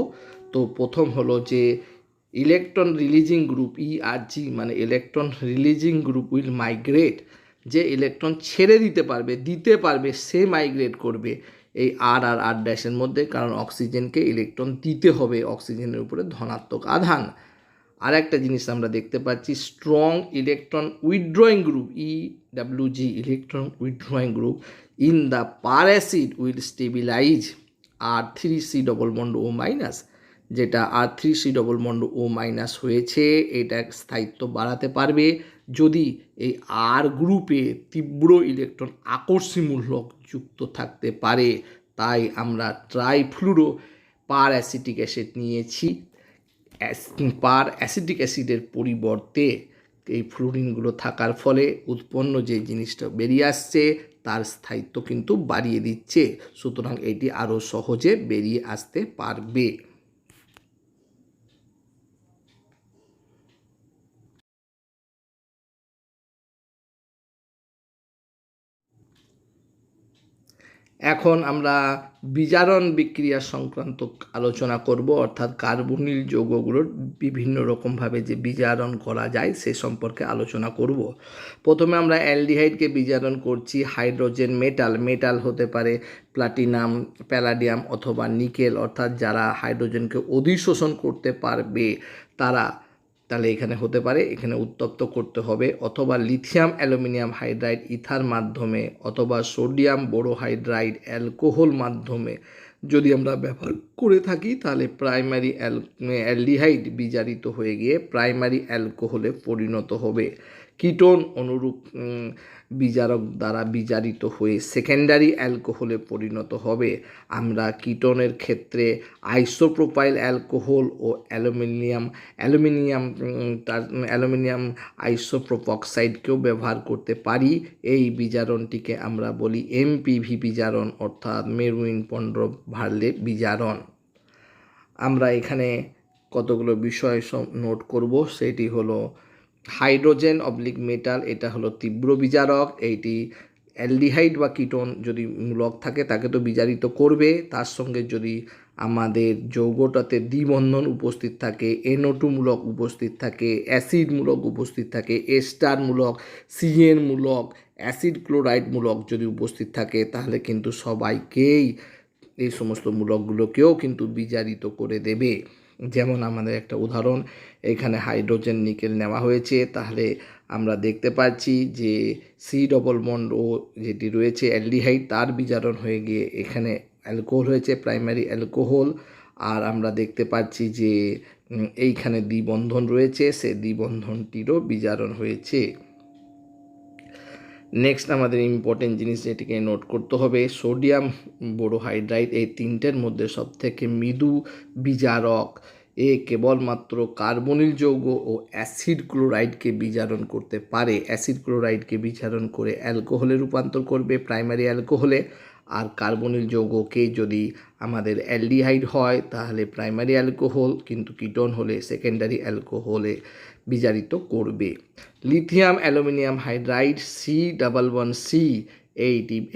তো প্রথম হলো যে ইলেকট্রন রিলিজিং গ্রুপ ERG, মানে electron releasing group will migrate, যে ইলেকট্রন ছেড়ে দিতে পারবে সে মাইগ্রেট করবে এই আর ড্যাশের মধ্যে, কারণ অক্সিজেনকে ইলেকট্রন দিতে হবে, অক্সিজেনের উপরে ধনাত্মক আধান। আর একটা জিনিস আমরা দেখতে পাচ্ছি, strong electron withdrawing group EWG, electron withdrawing group in the per acid will stabilize R3C double bond O minus. যেটা R3C double bond O minus হয়েছে, এটা স্থায়িত্ব বাড়াতে পারবে যদি এই আর গ্রুপে তীব্র ইলেকট্রন আকর্ষণমূলক যুক্ত থাকতে পারে। তাই আমরা ট্রাইফ্লুরো পার অ্যাসিটিক অ্যাসিড নিয়েছি। পার অ্যাসিটিক অ্যাসিডের পরিবর্তে এই ফ্লুরিনগুলো থাকার ফলে উৎপন্ন যে জিনিসটা বেরিয়ে আসছে তার স্থায়িত্ব কিন্তু বাড়িয়ে দিচ্ছে, সুতরাং এটি আরও সহজে বেরিয়ে আসতে পারবে। এখন আমরা বিজারণ বিক্রিয়া সংক্রান্ত আলোচনা করব, অর্থাৎ কার্বনিল যৌগগুলোর বিভিন্ন রকমভাবে যে বিজারণ করা যায় সে সম্পর্কে আলোচনা করব। প্রথমে আমরা অ্যালডিহাইডকে বিজারণ করছি হাইড্রোজেন মেটাল হতে পারে প্লাটিনাম, প্যালাডিয়াম অথবা নিকেল, অর্থাৎ যারা হাইড্রোজেনকে অধিশোষণ করতে পারবে তারা, তাহলে এখানে হতে পারে, এখানে উত্তপ্ত করতে হবে, অথবা লিথিয়াম অ্যালুমিনিয়াম হাইড্রাইড ইথার মাধ্যমে, অথবা সোডিয়াম বোরোহাইড্রাইড অ্যালকোহল মাধ্যমে যদি আমরা ব্যবহার করে থাকি, তাহলে প্রাইমারি অ্যালডিহাইড বিজারিত হয়ে গিয়ে প্রাইমারি অ্যালকোহলে পরিণত হবে। কিটোন অনুরূপ বিজারক দ্বারা বিজারিত হয়ে সেকেন্ডারি অ্যালকোহলে পরিণত হবে। আমরা কিটোনের ক্ষেত্রে আইসোপ্রোপাইল অ্যালকোহল ও অ্যালুমিনিয়াম আইসোপ্রোপক্সাইডকেও ব্যবহার করতে পারি। এই বিজারণটিকে আমরা বলি MPV বিজারণ, অর্থাৎ মেরুইন পন্ড্রভার্লে বিজারণ। আমরা এখানে কতগুলো বিষয় নোট করব, সেটি হলো হাইড্রোজেন অবলিক মেটাল, এটা হলো তীব্র বিজারক। এইটি অ্যালডিহাইড বা কিটোন যদি মূলক থাকে তাকে তো বিজারিত করবে, তার সঙ্গে যদি আমাদের যৌগটাতে দ্বিবন্ধন উপস্থিত থাকে, NO2 মূলক উপস্থিত থাকে, অ্যাসিড মূলক উপস্থিত থাকে, এস্টার মূলক, CN মূলক, অ্যাসিড ক্লোরাইড মূলক যদি উপস্থিত থাকে, তাহলে কিন্তু সবাইকেই এই সমস্ত মূলকগুলোকেও কিন্তু বিজারিত করে দেবে। যেমন আমাদের একটা উদাহরণ, এখানে হাইড্রোজেন নিকেল নেওয়া হয়েছে, তাহলে আমরা দেখতে পাচ্ছি যে C ডবল বন্ড ও যেটি রয়েছে অ্যালডিহাইড তার বিজারণ হয়ে গিয়ে এখানে অ্যালকোহল হয়েছে, প্রাইমারি অ্যালকোহল। আর আমরা দেখতে পাচ্ছি যে এইখানে দ্বিবন্ধন রয়েছে, সে দ্বিবন্ধনটিরও বিজারণ হয়েছে। নেক্সট আমাদের ইম্পর্টেন্ট জিনিস যেটিকে নোট করতে হবে, সোডিয়াম বোরোহাইড্রাইড এই তিনটের মধ্যে সবথেকে মৃদু বিজারক। এ কেবলমাত্র কার্বনিল যৌগ ও অ্যাসিড ক্লোরাইডকে বিজারণ করতে পারে। অ্যাসিড ক্লোরাইডকে বিজারণ করে অ্যালকোহলে রূপান্তর করবে, প্রাইমারি অ্যালকোহলে। আর কার্বনিল যৌগকে যদি আমাদের অ্যালডিহাইড হয় তাহলে প্রাইমারি অ্যালকোহল, কিন্তু কিটোন হলে সেকেন্ডারি অ্যালকোহলে বিজারিত করবে। লিথিয়াম অ্যালুমিনিয়াম হাইড্রাইড C11C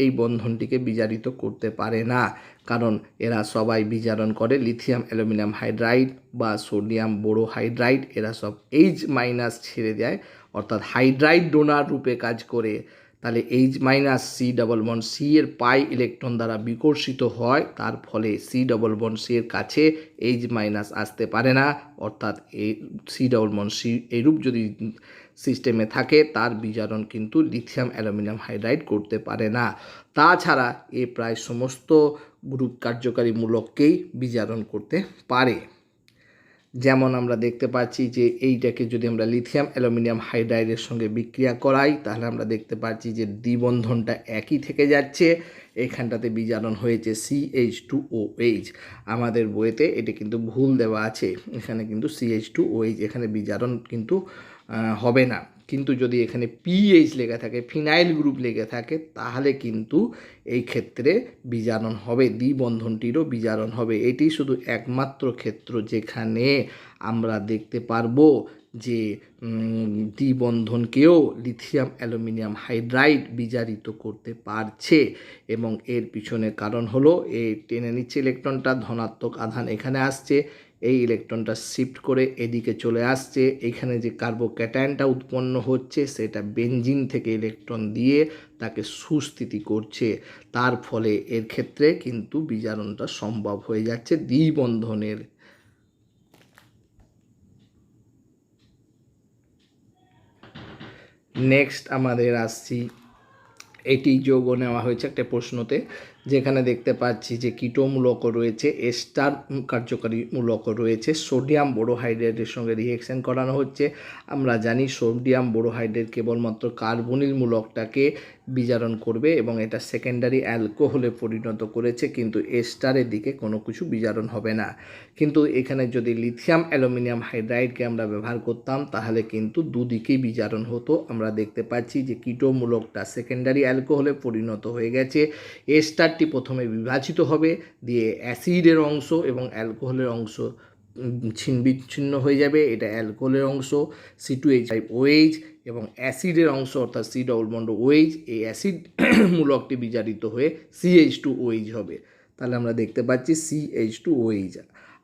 এই বন্ধনটিকে বিজারিত করতে পারে না, কারণ এরা সবাই বিজারণ করে লিথিয়াম অ্যালুমিনিয়াম হাইড্রাইড বা সোডিয়াম বোরোহাইড্রাইড, এরা সব H- ছেড়ে দেয়, অর্থাৎ হাইড্রাইড ডোনার রূপে কাজ করে। তাহলে H minus C double bond C এর পাই ইলেকট্রন দ্বারা বিকর্ষিত হয়, তার ফলে সি ডবল বন্ড সি এর কাছে এইচ মাইনাস আসতে পারে না, অর্থাৎ এই সি ডবল বন্ড সি এইরূপ যদি সিস্টেমে থাকে তার বিজারণ কিন্তু লিথিয়াম অ্যালুমিনিয়াম হাইড্রাইড করতে পারে না। তাছাড়া এ প্রায় সমস্ত গ্রুপ কার্যকারী মূলককেই বিজারণ করতে পারে। যেমন আমরা দেখতে পাচ্ছি যে এইটাকে যদি আমরা লিথিয়াম অ্যালুমিনিয়াম হাইড্রাইডের সঙ্গে বিক্রিয়া করাই, তাহলে আমরা দেখতে পাচ্ছি যে দ্বিবন্ধনটা একই থেকে যাচ্ছে। এইখানটাতে বিজারণ হয়েছে CH2OH। আমাদের বইতে এটা কিন্তু ভুল দেওয়া আছে, এখানে কিন্তু CH2OH, এখানে বিজারণ কিন্তু হবে না। কিন্তু যদি এখানে পিএইচ লেখা থাকে, ফিনাইল গ্রুপ লেগে থাকে, তাহলে কিন্তু এই ক্ষেত্রে বিজারণ হবে, দ্বিবন্ধনটিরও বিজারণ হবে। এটি শুধু একমাত্র ক্ষেত্র যেখানে আমরা দেখতে পারবো যে দ্বিবন্ধনকেও লিথিয়াম অ্যালুমিনিয়াম হাইড্রাইড বিজারিত করতে পারছে, এবং এর পিছনে কারণ হলো এই টেনে নিচ্ছে ইলেকট্রনটা, ধনাত্মক আধান এখানে আসছে, এই ইলেকট্রনটা শিফট করে এদিকে চলে আসছে, এখানে যে কার্বোক্যাটায়নটা উৎপন্ন হচ্ছে সেটা বেনজিন থেকে ইলেকট্রন দিয়ে তাকে সুস্থিতি করছে, তার ফলে এর ক্ষেত্রে কিন্তু বিজারণটা সম্ভব হয়ে যাচ্ছে দ্বিবন্ধনের। নেক্সট আমাদের আসছি, এটি যৌগ নেওয়া হয়েছে একটা প্রশ্নতে, যেখানে দেখতে পাচ্ছি যে কিটোমূলকও রয়েছে, এস্টার কার্যকারী মূলকও রয়েছে, সোডিয়াম বোরোহাইড্রেটের সঙ্গে রিয়েকশন করানো হচ্ছে। আমরা জানি সোডিয়াম বোরোহাইড্রেট কেবলমাত্র কার্বনিল মূলকটাকে বিজারণ করবে এবং এটা সেকেন্ডারি অ্যালকোহলে পরিণত করেছে, কিন্তু এস্টারের দিকে কোনো কিছু বিজারণ হবে না। কিন্তু এখানে যদি লিথিয়াম অ্যালুমিনিয়াম হাইড্রাইডকে আমরা ব্যবহার করতাম তাহলে কিন্তু দুদিকেই বিজারণ হতো। আমরা দেখতে পাচ্ছি যে কিটোমূলকটা সেকেন্ডারি অ্যালকোহলে পরিণত হয়ে গেছে, এস্টারটি প্রথমে বিভাজিত হবে, দিয়ে অ্যাসিডের অংশ এবং অ্যালকোহলের অংশ বিচ্ছিন্ন হয়ে যাবে, এটা অ্যালকোহলের অংশ C2H5OH, এবং অ্যাসিডের অংশ অর্থাৎ সি ডবল বন্ড OH, এই অ্যাসিড মূলকটি বিজারিত হয়ে CH2OH হবে। তাহলে আমরা দেখতে পাচ্ছি CH2OH।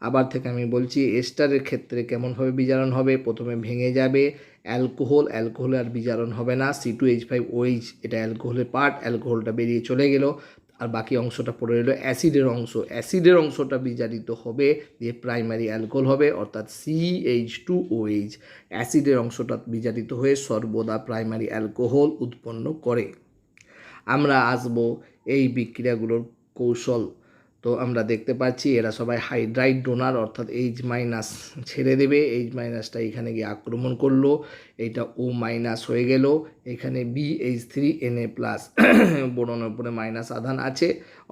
আবার থেকে আমি বলছি এস্টারের ক্ষেত্রে কেমনভাবে বিজারণ হবে, প্রথমে ভেঙে যাবে অ্যালকোহলে আর বিজারণ হবে না, C2H5OH এটা অ্যালকোহলের পার্ট, অ্যালকোহলটা বেরিয়ে চলে গেল, আর বাকি অংশটা পড়ে রইল অ্যাসিডের অংশটা বিজারিত হবে, দিয়ে প্রাইমারি অ্যালকোহল হবে অর্থাৎ CH2OH। অ্যাসিডের অংশটা বিজারিত হয়ে সর্বদা প্রাইমারি অ্যালকোহল উৎপন্ন করে। আমরা আসব এই বিক্রিয়াগুলোর কৌশল। তো আমরা দেখতে পাচ্ছি এরা সবাই হাইড্রাইড ডোনার, অর্থাৎ এইচ মাইনাস ছেড়ে দেবে, এইচ মাইনাসটা এখানে গিয়ে আক্রমণ করলো, এইটা ও মাইনাস হয়ে গেল, এখানে BH3Na+, বোরনের উপরে মাইনাস আধান আছে,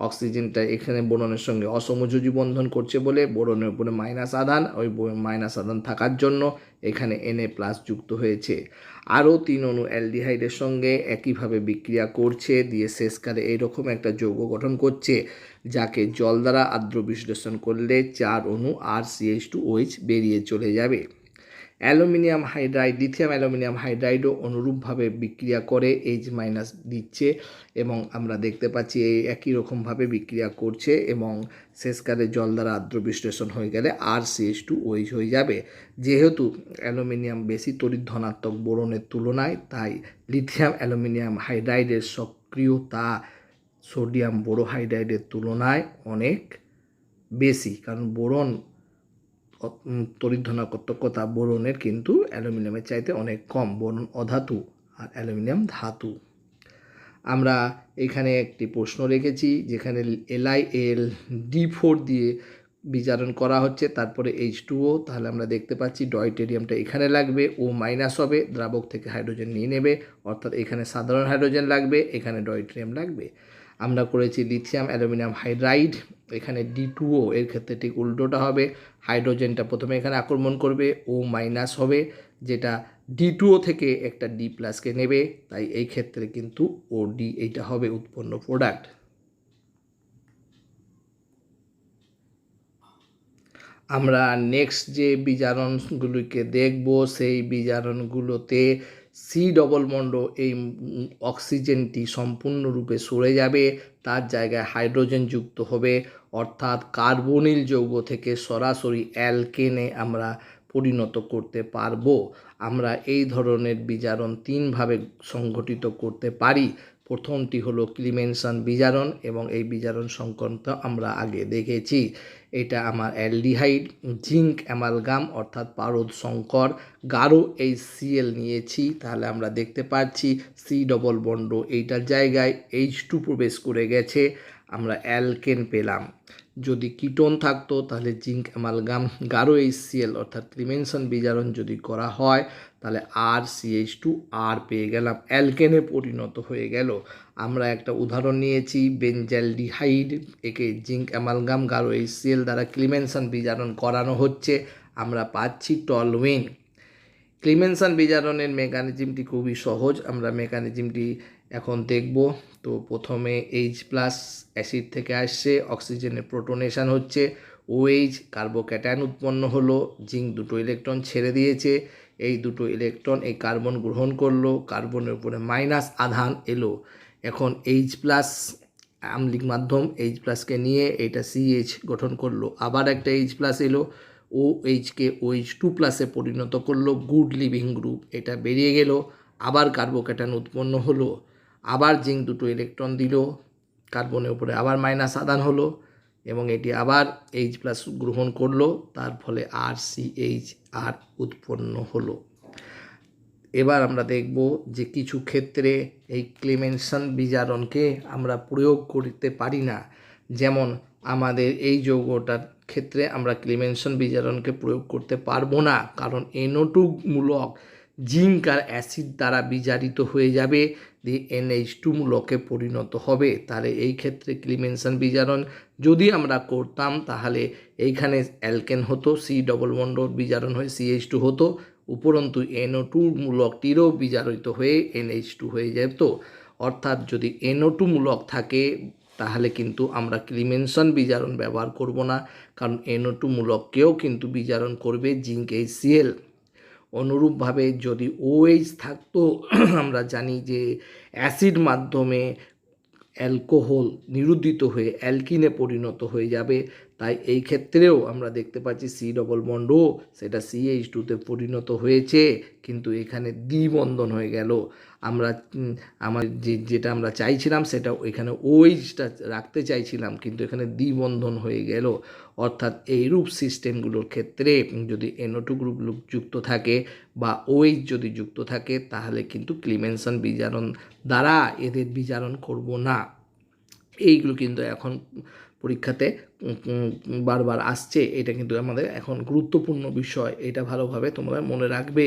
অক্সিজেনটা এখানে বোরনের সঙ্গে অসমযোজী বন্ধন করছে বলে বোরনের উপরে মাইনাস আধান, ওই মাইনাস আধান থাকার জন্য এখানে Na+ যুক্ত হয়েছে। আরও 3 অণু অ্যালডিহাইডের সঙ্গে একইভাবে বিক্রিয়া করছে, দিয়ে শেষকালে এইরকম একটা যৌগ গঠন করছে, যাকে জল দ্বারা আর্দ্র বিশ্লেষণ করলে 4 অণু আর CH2OH বেরিয়ে চলে যাবে। অ্যালুমিনিয়াম হাইড্রাইড লিথিয়াম অ্যালুমিনিয়াম হাইড্রাইডও অনুরূপভাবে বিক্রিয়া করে, এইচ মাইনাস দিচ্ছে, এবং আমরা দেখতে পাচ্ছি এই একই রকমভাবে বিক্রিয়া করছে, এবং শেষকালে জল দ্বারা আর্দ্র বিশ্লেষণ হয়ে গেলে আর CH2OH হয়ে যাবে। যেহেতু অ্যালুমিনিয়াম বেশি তড়িৎ ধনাত্মক বোরনের তুলনায়, তাই লিথিয়াম অ্যালুমিনিয়াম হাইড্রাইডের সক্রিয়তা সোডিয়াম বোরোহাইড্রাইডের তুলনায় অনেক বেশি, কারণ বোরন তড়িৎ ধনাত্মকতা বোরনের কিন্তু অ্যালুমিনিয়ামের চাইতে অনেক কম, বোরন অধাতু আর অ্যালুমিনিয়াম ধাতু। আমরা এখানে একটি প্রশ্ন রেখেছি যেখানে LiAlD4 দিয়ে বিজারণ করা হচ্ছে, তারপরে H2O, তাহলে আমরা দেখতে পাচ্ছি ডয়টেরিয়ামটা এখানে লাগবে, ও মাইনাস হবে, দ্রাবক থেকে হাইড্রোজেন নিয়ে নেবে, অর্থাৎ এখানে সাধারণ হাইড্রোজেন লাগবে, এখানে ডয়টেরিয়াম লাগবে। আমরা করেছি লিথিয়াম অ্যালুমিনিয়াম হাইড্রাইড, এখানে D2O, এর ক্ষেত্রে ঠিক উল্টোটা হবে, হাইড্রোজেনটা প্রথমে এখানে আক্রমণ করবে, ও মাইনাস হবে, যেটা D2O থেকে একটা D+কে নেবে, তাই এই ক্ষেত্রে কিন্তু OD এইটা হবে উৎপন্ন প্রোডাক্ট। আমরা নেক্সট যে বিজারণগুলিকে দেখব, সেই বিজারণগুলোতে সি ডবল বন্ড এই অক্সিজেনটি সম্পূর্ণরূপে সরে যাবে, তার জায়গায় হাইড্রোজেন যুক্ত হবে, অর্থাৎ কার্বনিল যৌগ থেকে সরাসরি অ্যালকেনে আমরা পরিণত করতে পারবো। আমরা এই ধরনের বিজারণ তিনভাবে সংগঠিত করতে পারি। প্রথমটি হলো ক্লিমেনসন বিজারণ, এবং এই বিজারণ সংক্রান্ত আমরা আগে দেখেছি। এটা আমার অ্যালডিহাইড, জিঙ্ক অ্যামালগাম অর্থাৎ পারদ সংকর, গাঢ় HCl নিয়েছি। তাহলে আমরা দেখতে পাচ্ছি সি ডবল বন্ড এইটার জায়গায় H2 প্রবেশ করে গেছে, আমরা অ্যালকেন পেলাম। যদি কিটোন থাকতো তাহলে জিঙ্ক অ্যামালগাম গাঢ় HCl অর্থাৎ ক্লিমেনসন বিজারণ যদি করা হয় তাহলে RCH2 পেয়ে গেলাম, অ্যালকেনে পরিণত হয়ে গেল। আমরা একটা উদাহরণ নিয়েছি বেনজালডিহাইড, একে জিঙ্ক অ্যামালগাম গাঢ় HCl দ্বারা ক্লিমেনসন বিজারণ করানো হচ্ছে, আমরা পাচ্ছি টলুইন। ক্লিমেনসন বিজারণের মেকানিজমটি খুবই সহজ, আমরা মেকানিজমটি এখন দেখব। তো প্রথমে H+ অ্যাসিড থেকে আসছে, অক্সিজেনের প্রোটনেশন হচ্ছে, OH কার্বোক্যাটায়ন উৎপন্ন হলো, জিঙ্ক দুটো ইলেকট্রন ছেড়ে দিয়েছে, এই দুটো ইলেকট্রন এই কার্বন গ্রহণ করলো, কার্বনের উপরে মাইনাস আধান এলো। এখন H+ আম্লিক মাধ্যম H+কে নিয়ে এটা CH গঠন করলো, আবার একটা H+ এলো, OH-কে OH2+ পরিণত করলো, গুড লিভিং গ্রুপ, এটা বেরিয়ে গেল। আবার কার্বোক্যাটায়ন উৎপন্ন হলো, আবার জিঙ্ক দুটো ইলেকট্রন দিল, কার্বনের উপরে আবার মাইনাস আধান হলো, এবং এটি আবার H+ গ্রহণ করলো, তার ফলে RCH উৎপন্ন হলো। এবার আমরা দেখব যে কিছু ক্ষেত্রে এই ক্লিমেনসন বিজারণকে আমরা প্রয়োগ করতে পারি না, যেমন আমাদের এই যৌগটার ক্ষেত্রে আমরা ক্লিমেনসন বিজারণকে প্রয়োগ করতে পারবো না, কারণ NO2 মূলক জিঙ্ক আর অ্যাসিড দ্বারা বিজারিত হয়ে যাবে, দিয়ে NH2 মূলকে পরিণত হবে। তাহলে এই ক্ষেত্রে ক্লিমেনসন বিজারণ যদি আমরা করতাম তাহলে এইখানে অ্যালকেন হতো, সি ডবল বন্ড বিজারণ হয়ে CH2 হতো, উপরন্তু NO2 মূলকটিরও বিজারিত হয়ে NH2 হয়ে যেত। অর্থাৎ যদি NO2 মূলক থাকে তাহলে কিন্তু আমরা ক্লিমেনসন বিজারণ ব্যবহার করব না, কারণ NO2 মূলককেও কিন্তু বিজারণ করবে জিঙ্ক HCl। অনুরূপভাবে যদি OH থাকতো, আমরা জানি যে অ্যাসিড মাধ্যমে অ্যালকোহল নিরুদ্দিত হয়ে অ্যালকিনে পরিণত হয়ে যাবে, তাই এই ক্ষেত্রেও আমরা দেখতে পাচ্ছি সি ডবল বন্ডও সেটা CH2-তে পরিণত হয়েছে, কিন্তু এখানে দ্বিবন্ধন হয়ে গেল। আমার যেটা আমরা চাইছিলাম সেটা এখানে OH-টা রাখতে চাইছিলাম, কিন্তু এখানে দ্বিবন্ধন হয়ে গেল। অর্থাৎ এইরূপ সিস্টেমগুলোর ক্ষেত্রে যদি NO2 গ্রুপ যুক্ত থাকে বা OH যদি যুক্ত থাকে তাহলে কিন্তু ক্লিমেনসন বিজারণ দ্বারা এদের বিজারণ করব না। এইগুলো কিন্তু এখন পরীক্ষাতে বারবার আসছে, এটা কিন্তু আমাদের এখন গুরুত্বপূর্ণ বিষয়, এটা ভালোভাবে তোমরা মনে রাখবে।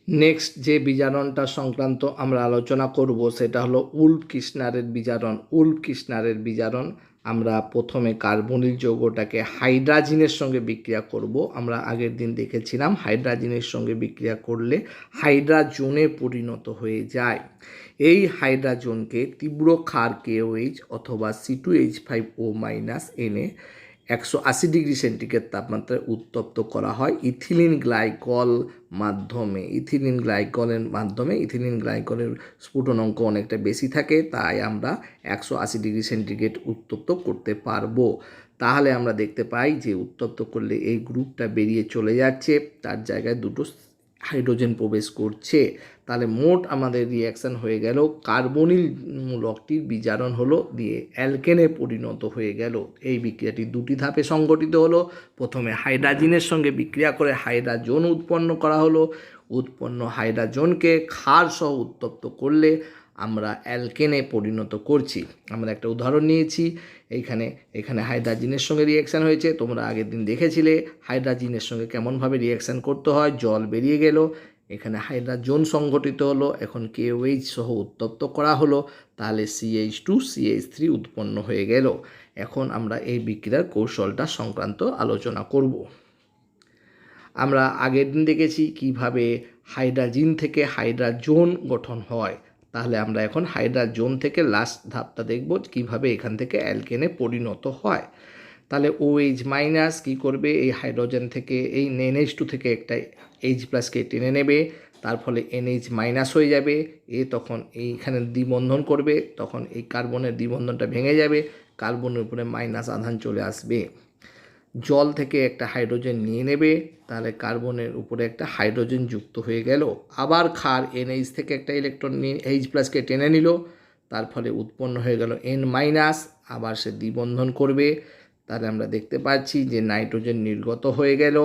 নেক্সট যে বিজারণটা সংক্রান্ত আমরা আলোচনা করব সেটা হলো উলফ-কির্চনারের বিজারণ। উলফ-কির্চনারের বিজারণ আমরা প্রথমে কার্বনিল যৌগটাকে হাইড্রাজিনের সঙ্গে বিক্রিয়া করব। আমরা আগের দিন দেখেছিলাম হাইড্রাজিনের সঙ্গে বিক্রিয়া করলে হাইড্রাজোনে পরিণত হয়ে যায়। এই হাইড্রাজোনকে তীব্র ক্ষার KOH অথবা C2H5O- এনে 180 ডিগ্রি সেন্টিগ্রেড তাপমাত্রায় উত্তপ্ত করা হয় ইথিলিন গ্লাইকল মাধ্যমে। ইথিলিন গ্লাইকলের স্ফুটনাঙ্ক অনেকটা বেশি থাকে, তাই আমরা 180 ডিগ্রি সেন্টিগ্রেড উত্তপ্ত করতে পারবো। তাহলে আমরা দেখতে পাই যে উত্তপ্ত করলে এই গ্রুপটা বেরিয়ে চলে যাচ্ছে, তার জায়গায় দুটো হাইড্রোজেন প্রবেশ করছে। তাহলে মোট আমাদের রিয়াকশান হয়ে গেল কার্বনিল মূলকটির বিজারণ হলো, দিয়ে অ্যালকেনে পরিণত হয়ে গেল। এই বিক্রিয়াটি দুটি ধাপে সংগঠিত হলো। প্রথমে হাইড্রাজিনের সঙ্গে বিক্রিয়া করে হাইড্রাজোন উৎপন্ন করা হলো, উৎপন্ন হাইড্রাজোনকে ক্ষার সহ উত্তপ্ত করলে আমরা অ্যালকেনে পরিণত করছি। আমরা একটা উদাহরণ নিয়েছি, এখানে হাইড্রাজিনের সঙ্গে রিয়াকশান হয়েছে, তোমরা আগের দিন দেখেছিলে হাইড্রাজিনের সঙ্গে কেমনভাবে রিয়াকশান করতে হয়। জল বেরিয়ে গেল, এখানে হাইড্রাজোন সংগঠিত হলো, এখন KOH সহ উত্তপ্ত করা হলো, তাহলে CH2CH3 উৎপন্ন হয়ে গেল। এখন আমরা এই বিক্রিয়ার কৌশলটা সংক্রান্ত আলোচনা করব। আমরা আগের দিন দেখেছি কিভাবে হাইড্রাজিন থেকে হাইড্রাজোন গঠন হয়, তাহলে আমরা এখন হাইড্রাজোন থেকে লাস্ট ধাপটা দেখব কিভাবে এখান থেকে অ্যালকেনে পরিণত হয়। তাহলে OH- কী করবে, এই হাইড্রোজেন থেকে এই NH2 থেকে একটা H+কে টেনে নেবে, তার ফলে NH মাইনাস হয়ে যাবে, তখন এইখানে দ্বিবন্ধন করবে, তখন এই কার্বনের দ্বিবন্ধনটা ভেঙে যাবে, কার্বনের উপরে মাইনাস আধান চলে আসবে। জল থেকে একটা হাইড্রোজেন নিয়ে নেবে, তাহলে কার্বনের উপরে একটা হাইড্রোজেন যুক্ত হয়ে গেল। আবার ক্ষার NH থেকে একটা ইলেকট্রন নিয়ে H+কে টেনে নিল, তার ফলে উৎপন্ন হয়ে গেল N-, আবার সে দ্বিবন্ধন করবে, তাহলে আমরা দেখতে পাচ্ছি যে নাইট্রোজেন নির্গত হয়ে গেল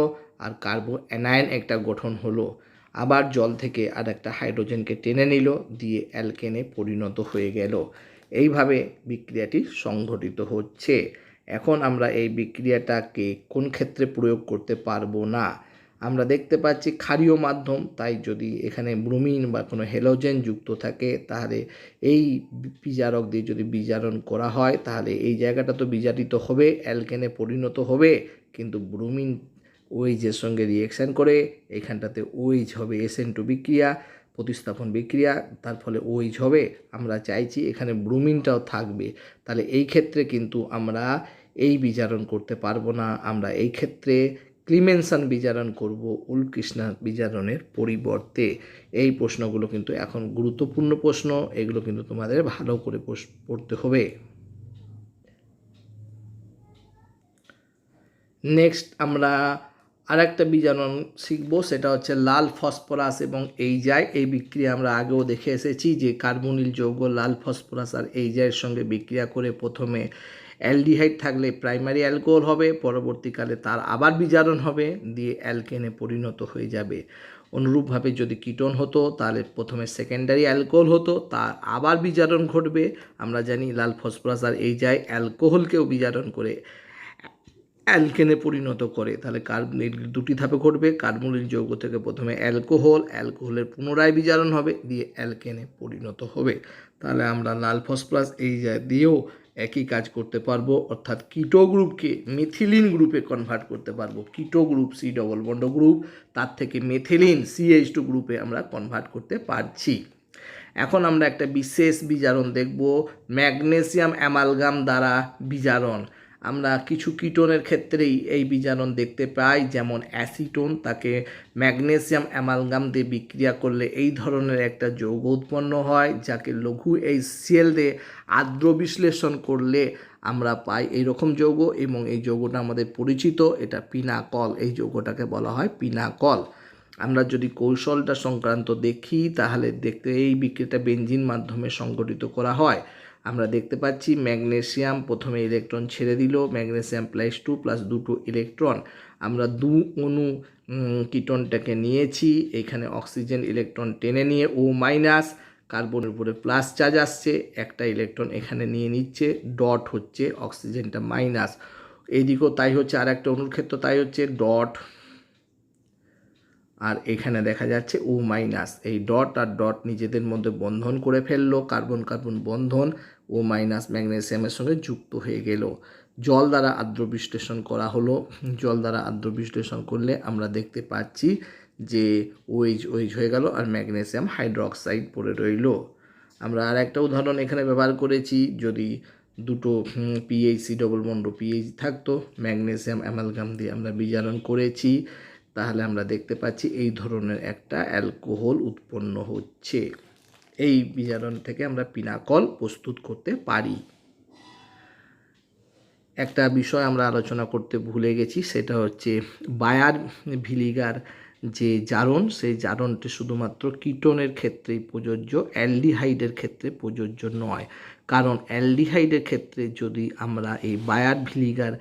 আর কার্বো অ্যানায়ন একটা গঠন হলো। আবার জল থেকে আর একটা হাইড্রোজেনকে টেনে নিল, দিয়ে অ্যালকেনে পরিণত হয়ে গেল। এইভাবে বিক্রিয়াটি সংঘটিত হচ্ছে। এখন আমরা এই বিক্রিয়াটাকে কোন ক্ষেত্রে প্রয়োগ করতে পারবো না? আমরা দেখতে পাচ্ছি ক্ষারীয় মাধ্যম, তাই যদি এখানে ব্রোমিন বা কোনো হ্যালোজেন যুক্ত থাকে তাহলে এই বিজারক দিয়ে যদি বিজারণ করা হয় তাহলে এই জায়গাটা তো বিজারিত হবে, অ্যালকেনে পরিণত হবে, কিন্তু ব্রোমিন ওএইচের সঙ্গে রিয়েকশান করে এখানটাতে ওএইচ হবে, SN2 বিক্রিয়া, প্রতিস্থাপন বিক্রিয়া, তার ফলে ওএইচ হবে। আমরা চাইছি এখানে ব্রোমিনটাও থাকবে, তাহলে এই ক্ষেত্রে কিন্তু আমরা এই বিজারণ করতে পারবো না। আমরা এই ক্ষেত্রে ক্লিমেনসন বিজারণ করব উলকৃষ্ণা বিজারণের পরিবর্তে। এই প্রশ্নগুলো কিন্তু এখন গুরুত্বপূর্ণ প্রশ্ন, এগুলো কিন্তু তোমাদের ভালো করে পড়তে হবে। নেক্সট আমরা আরেকটা বিজারণ শিখব, সেটা হচ্ছে লাল ফসফরাস এবং এইজাই। এই বিক্রিয়া আমরা আগেও দেখে এসেছি যে কার্বনিল যৌগ লাল ফসফরাস আর এইজাইয়ের সঙ্গে বিক্রিয়া করে প্রথমে অ্যালডিহাইড থাকলে প্রাইমারি অ্যালকোহল হবে, পরবর্তীকালে তার আবার বিজারণ হবে, দিয়ে অ্যালকেনে পরিণত হয়ে যাবে। অনুরূপভাবে যদি কিটোন হতো তাহলে প্রথমে সেকেন্ডারি অ্যালকোহল হতো, তার আবার বিজারণ ঘটবে। আমরা জানি লাল ফসফরাস আর এইজাই অ্যালকোহলকেও বিজারণ করে অ্যালকেনে পরিণত করে, তাহলে দুটি ধাপে ঘটবে। কার্বনিল যৌগ থেকে প্রথমে অ্যালকোহলের পুনরায় বিজারণ হবে, দিয়ে অ্যালকেনে পরিণত হবে। তাহলে আমরা লাল ফসফরাস এইজাই দিয়েও একই কাজ করতে পারবো, অর্থাৎ কিটো গ্রুপকে মেথিলিন গ্রুপে কনভার্ট করতে পারবো। কিটো group C double bond group, তার থেকে মেথিলিন CH2 গ্রুপে আমরা কনভার্ট করতে পারছি। এখন আমরা একটা বিশেষ বিজারণ দেখব, ম্যাগনেসিয়াম অ্যামালগাম দ্বারা বিজারণ। আমরা কিছু কিটোনের ক্ষেত্রেই এই বিজারণ দেখতে পাই, যেমন অ্যাসিটোন, তাকে ম্যাগনেসিয়াম অ্যামালগাম দিয়ে বিক্রিয়া করলে এই ধরনের একটা যৌগ উৎপন্ন হয়, যাকে লঘু HCl দিয়ে আর্দ্র বিশ্লেষণ করলে আমরা পাই এইরকম যৌগ, এবং এই যৌগটা আমাদের পরিচিত, এটা পিনাকল। এই যৌগটাকে বলা হয় পিনাকল। আমরা যদি কৌশলটা সংক্রান্ত দেখি তাহলে দেখতে এই বিক্রিয়াটা বেনজিন মাধ্যমে সংগঠিত করা হয়। আমরা দেখতে পাচ্ছি ম্যাগনেসিয়াম প্রথমে ইলেকট্রন ছেড়ে দিল, ম্যাগনেসিয়াম +2 প্লাস দুটো ইলেকট্রন। আমরা দু অণু কিটোনটাকে নিয়েছি, এখানে অক্সিজেন ইলেকট্রন টেনে নিয়ে O-, কার্বনের উপরে প্লাস চার্জ আসছে, একটা ইলেকট্রন এখানে নিয়ে নিচ্ছে, ডট হচ্ছে, অক্সিজেনটা মাইনাস। এইদিকেও তাই হচ্ছে, আর একটা অণুর ক্ষেত্রে তাই হচ্ছে, ডট, আর এখানে দেখা যাচ্ছে O-। এই ডট আর ডট নিজেদের মধ্যে বন্ধন করে ফেললো, কার্বন কার্বন বন্ধন, O- ম্যাগনেসিয়ামের সঙ্গে যুক্ত হয়ে গেল। জল দ্বারা আর্দ্র বিশ্লেষণ করা হলো, জল দ্বারা আর্দ্র বিশ্লেষণ করলে আমরা দেখতে পাচ্ছি যে OH হয়ে গেল আর ম্যাগনেসিয়াম হাইড্রোক্সাইড পড়ে রইল। আমরা আর একটা উদাহরণ এখানে ব্যবহার করেছি, যদি দুটো PH ডবল বন্ড PH থাকতো, ম্যাগনেসিয়াম অ্যামালগাম দিয়ে আমরা বিজারণ করেছি, তাহলে আমরা দেখতে পাচ্ছি এই ধরনের একটা অ্যালকোহল উৎপন্ন হচ্ছে। এই বিজারণ থেকে আমরা পিনাকল প্রস্তুত করতে পারি। একটা বিষয় আমরা আলোচনা করতে ভুলে গেছি, সেটা হচ্ছে বায়ার ভিলিগার যে জারণ, সেই জারণটি শুধুমাত্র কিটোনের ক্ষেত্রেই প্রযোজ্য, অ্যালডিহাইডের ক্ষেত্রে প্রযোজ্য নয়। কারণ অ্যালডিহাইডের ক্ষেত্রে যদি আমরা এই বায়ার ভিলিগার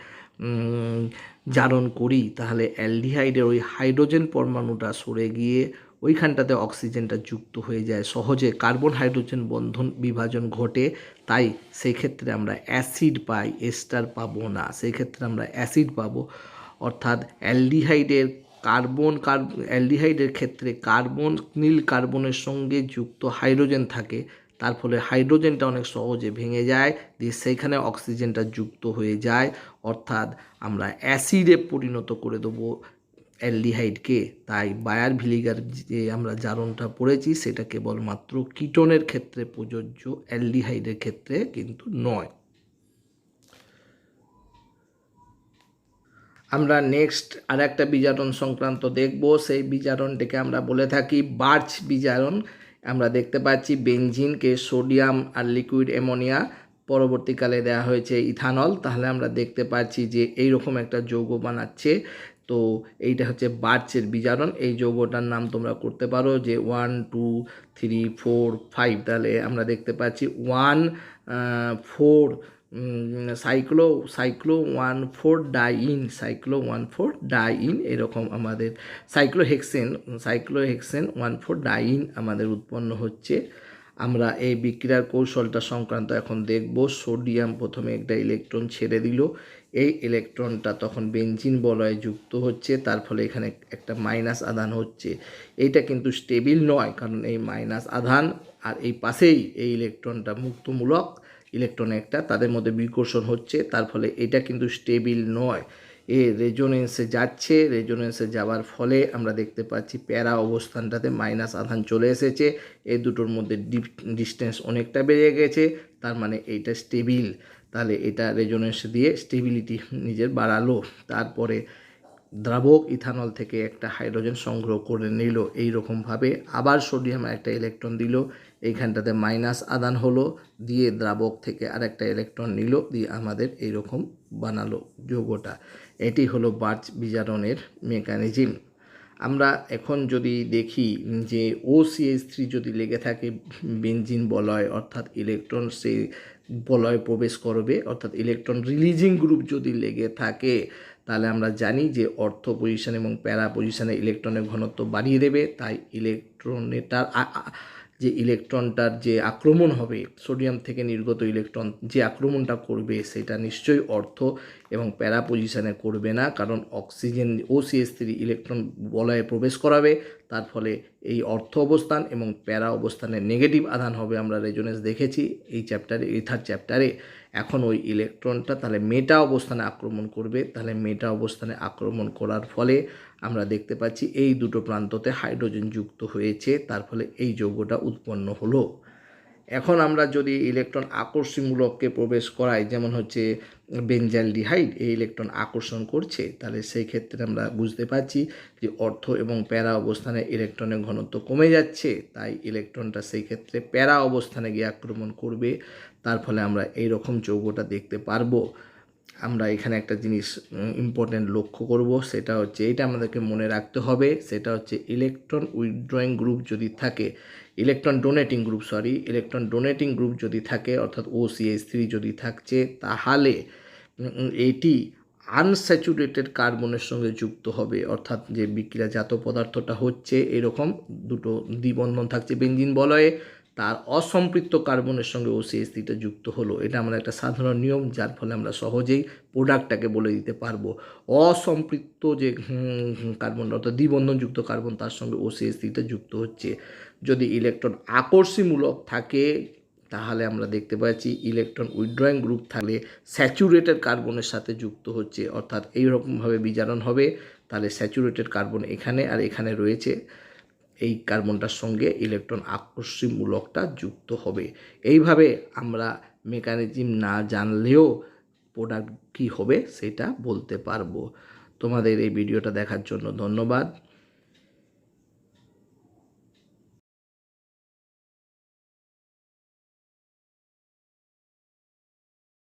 জারণ করি তাহলে অ্যালডিহাইডের ওই হাইড্রোজেন পরমাণুটা সরে গিয়ে ওইখানটাতে অক্সিজেনটা যুক্ত হয়ে যায়, সহজে কার্বন হাইড্রোজেন বন্ধন বিভাজন ঘটে, তাই সেই ক্ষেত্রে আমরা অ্যাসিড পাই, এস্টার পাবো না, সেই ক্ষেত্রে আমরা অ্যাসিড পাবো। অর্থাৎ অ্যালডিহাইডের ক্ষেত্রে নীল কার্বনের সঙ্গে যুক্ত হাইড্রোজেন থাকে, তার ফলে হাইড্রোজেনটা অনেক সহজে ভেঙে যায়, দিয়ে সেইখানে অক্সিজেনটা যুক্ত হয়ে যায়, অর্থাৎ আমরা অ্যাসিডে পরিণত করে দেবো অ্যালডিহাইডকে। তাই বায়ার ভিলিগার যে আমরা জারণটা পড়েছি সেটা কেবলমাত্র কিটোনের ক্ষেত্রে প্রযোজ্য, অ্যালডিহাইডের ক্ষেত্রে কিন্তু নয়। আমরা নেক্সট আর একটা বিজারণ সংক্রান্ত দেখব। সেই বিজারণটিকে আমরা বলে থাকি বার্চ বিজারণ। আমরা দেখতে পাচ্ছি বেনজিনকে সোডিয়াম আর লিকুইড অ্যামোনিয়া, পরবর্তীকালে দেওয়া হয়েছে ইথানল। তাহলে আমরা দেখতে পাচ্ছি যে এইরকম একটা যৌগ বানাচ্ছে। তো এইটা হচ্ছে বার্চের বিজারণ। এই যৌগটার নাম তোমরা করতে পারো যে 1 2 3 4 5। তাহলে আমরা দেখতে পাচ্ছি 1 4 সাইক্লো 1,4-ডাইইন এরকম আমাদের সাইক্লোহেক্সেন 1,4-ডাইইন আমাদের উৎপন্ন হচ্ছে। আমরা এই বিক্রিয়ার কৌশলটা সংক্রান্ত এখন দেখব। সোডিয়াম প্রথমে একটা ইলেকট্রন ছেড়ে দিল, এই ইলেকট্রনটা তখন বেনজিন বলয়ে যুক্ত হচ্ছে, তার ফলে এখানে একটা মাইনাস আধান হচ্ছে। এইটা কিন্তু স্টেবিল নয়, কারণ এই মাইনাস আধান আর এই পাশেই এই ইলেকট্রনটা মুক্তমূলক ইলেকট্রন একটা, তাদের মধ্যে বিকর্ষণ হচ্ছে, তার ফলে এটা কিন্তু স্টেবিল নয়। এ রেজোনেন্সে যাচ্ছে, রেজোনেন্সে যাওয়ার ফলে আমরা দেখতে পাচ্ছি প্যারা অবস্থানটাতে মাইনাস আধান চলে এসেছে। এই দুটোর মধ্যে ডিস্টেন্স অনেকটা বেড়ে গেছে, তার মানে এইটা স্টেবিল। তাহলে এটা রেজোনেন্স দিয়ে স্টেবিলিটি নিজের বাড়ালো। তারপরে দ্রাবক ইথানল থেকে একটা হাইড্রোজেন সংগ্রহ করে নিল। এইরকমভাবে আবার সোডিয়াম একটা ইলেকট্রন দিল, এইখানটাতে মাইনাস আদান হলো, দিয়ে দ্রাবক থেকে আরেকটা ইলেকট্রন নিল, দিয়ে আমাদের এইরকম বানালো যৌগটা। এটি হলো বার্চ বিজারণের মেকানিজম। আমরা এখন যদি দেখি যে OCH3 যদি লেগে থাকে বেনজিন বলয়, অর্থাৎ ইলেকট্রন সেই বলয়ে প্রবেশ করবে, অর্থাৎ ইলেকট্রন রিলিজিং গ্রুপ যদি লেগে থাকে, তাহলে আমরা জানি যে অর্থ পজিশন এবং প্যারা পজিশনে ইলেকট্রনের ঘনত্ব বাড়িয়ে দেবে। তাই ইলেকট্রনটার যে ইলেকট্রনটার যে আক্রমণ হবে, সোডিয়াম থেকে নির্গত ইলেকট্রন যে আক্রমণটা করবে সেটা নিশ্চয়ই অর্থ এবং প্যারা পজিশনে করবে না, কারণ অক্সিজেন OCH3 ইলেকট্রন বলয়ে প্রবেশ করাবে, তার ফলে এই অর্থ অবস্থান এবং প্যারা অবস্থানে নেগেটিভ আধান হবে। আমরা রেজোনেন্স দেখেছি এই চ্যাপ্টারে, ইথার চ্যাপ্টারে। এখন ওই ইলেকট্রনটা তাহলে মেটা অবস্থানে আক্রমণ করবে। তাহলে মেটা অবস্থানে আক্রমণ করার ফলে আমরা দেখতে পাচ্ছি এই দুটো প্রান্ততে হাইড্রোজেন যুক্ত হয়েছে, তার ফলে এই যৌগটা উৎপন্ন হলো। এখন আমরা যদি ইলেকট্রন আকর্ষণমূলককে প্রবেশ করাই, যেমন হচ্ছে বেনজালডিহাইড, এই ইলেকট্রন আকর্ষণ করছে, তাহলে সেই ক্ষেত্রে আমরা বুঝতে পারছি যে অর্থ এবং প্যারা অবস্থানে ইলেকট্রনের ঘনত্ব কমে যাচ্ছে, তাই ইলেকট্রনটা সেই ক্ষেত্রে প্যারা অবস্থানে গিয়ে আক্রমণ করবে। তার ফলে আমরা এই রকম যৌগটা দেখতে পারবো। আমরা এখানে একটা জিনিস ইম্পর্টেন্ট লক্ষ্য করব, সেটা হচ্ছে এটা আমাদেরকে মনে রাখতে হবে, সেটা হচ্ছে ইলেকট্রন উইথড্রয়িং গ্রুপ যদি থাকে, ইলেকট্রন ডোনেটিং গ্রুপ যদি থাকে, অর্থাৎ OCH3 যদি থাকছে, তাহলে এটি আনস্যাচুরেটেড কার্বনের সঙ্গে যুক্ত হবে। অর্থাৎ যে বিক্রিয়াজাত পদার্থটা হচ্ছে এরকম দুটো দ্বিবন্ধন থাকছে বেনজিন বলয়ে, তার অসম্পৃক্ত কার্বনের সঙ্গে OCH3টা যুক্ত হলো। এটা আমরা একটা সাধারণ নিয়ম, যার ফলে আমরা সহজেই প্রোডাক্টটাকে বলে দিতে পারবো। অসম্পৃক্ত যে কার্বন, অর্থাৎ দ্বিবন্ধনযুক্ত কার্বন, তার সঙ্গে OCH3টা যুক্ত হচ্ছে। যদি ইলেকট্রন আকর্ষণমূলক থাকে, তাহলে আমরা দেখতে পাচ্ছি ইলেকট্রন উইথড্রয়িং গ্রুপ থাকলে স্যাচুরেটেড কার্বনের সাথে যুক্ত হচ্ছে, অর্থাৎ এইরকমভাবে বিজারণ হবে। তাহলে স্যাচুরেটেড কার্বন এখানে আর এখানে রয়েছে, এই কার্বনটার সঙ্গে ইলেকট্রন আকর্ষণমূলকটা যুক্ত হবে। এইভাবে আমরা মেকানিজম না জানলেও প্রোডাক্ট কী হবে সেটা বলতে পারবো। তোমাদের এই ভিডিওটা দেখার জন্য ধন্যবাদ।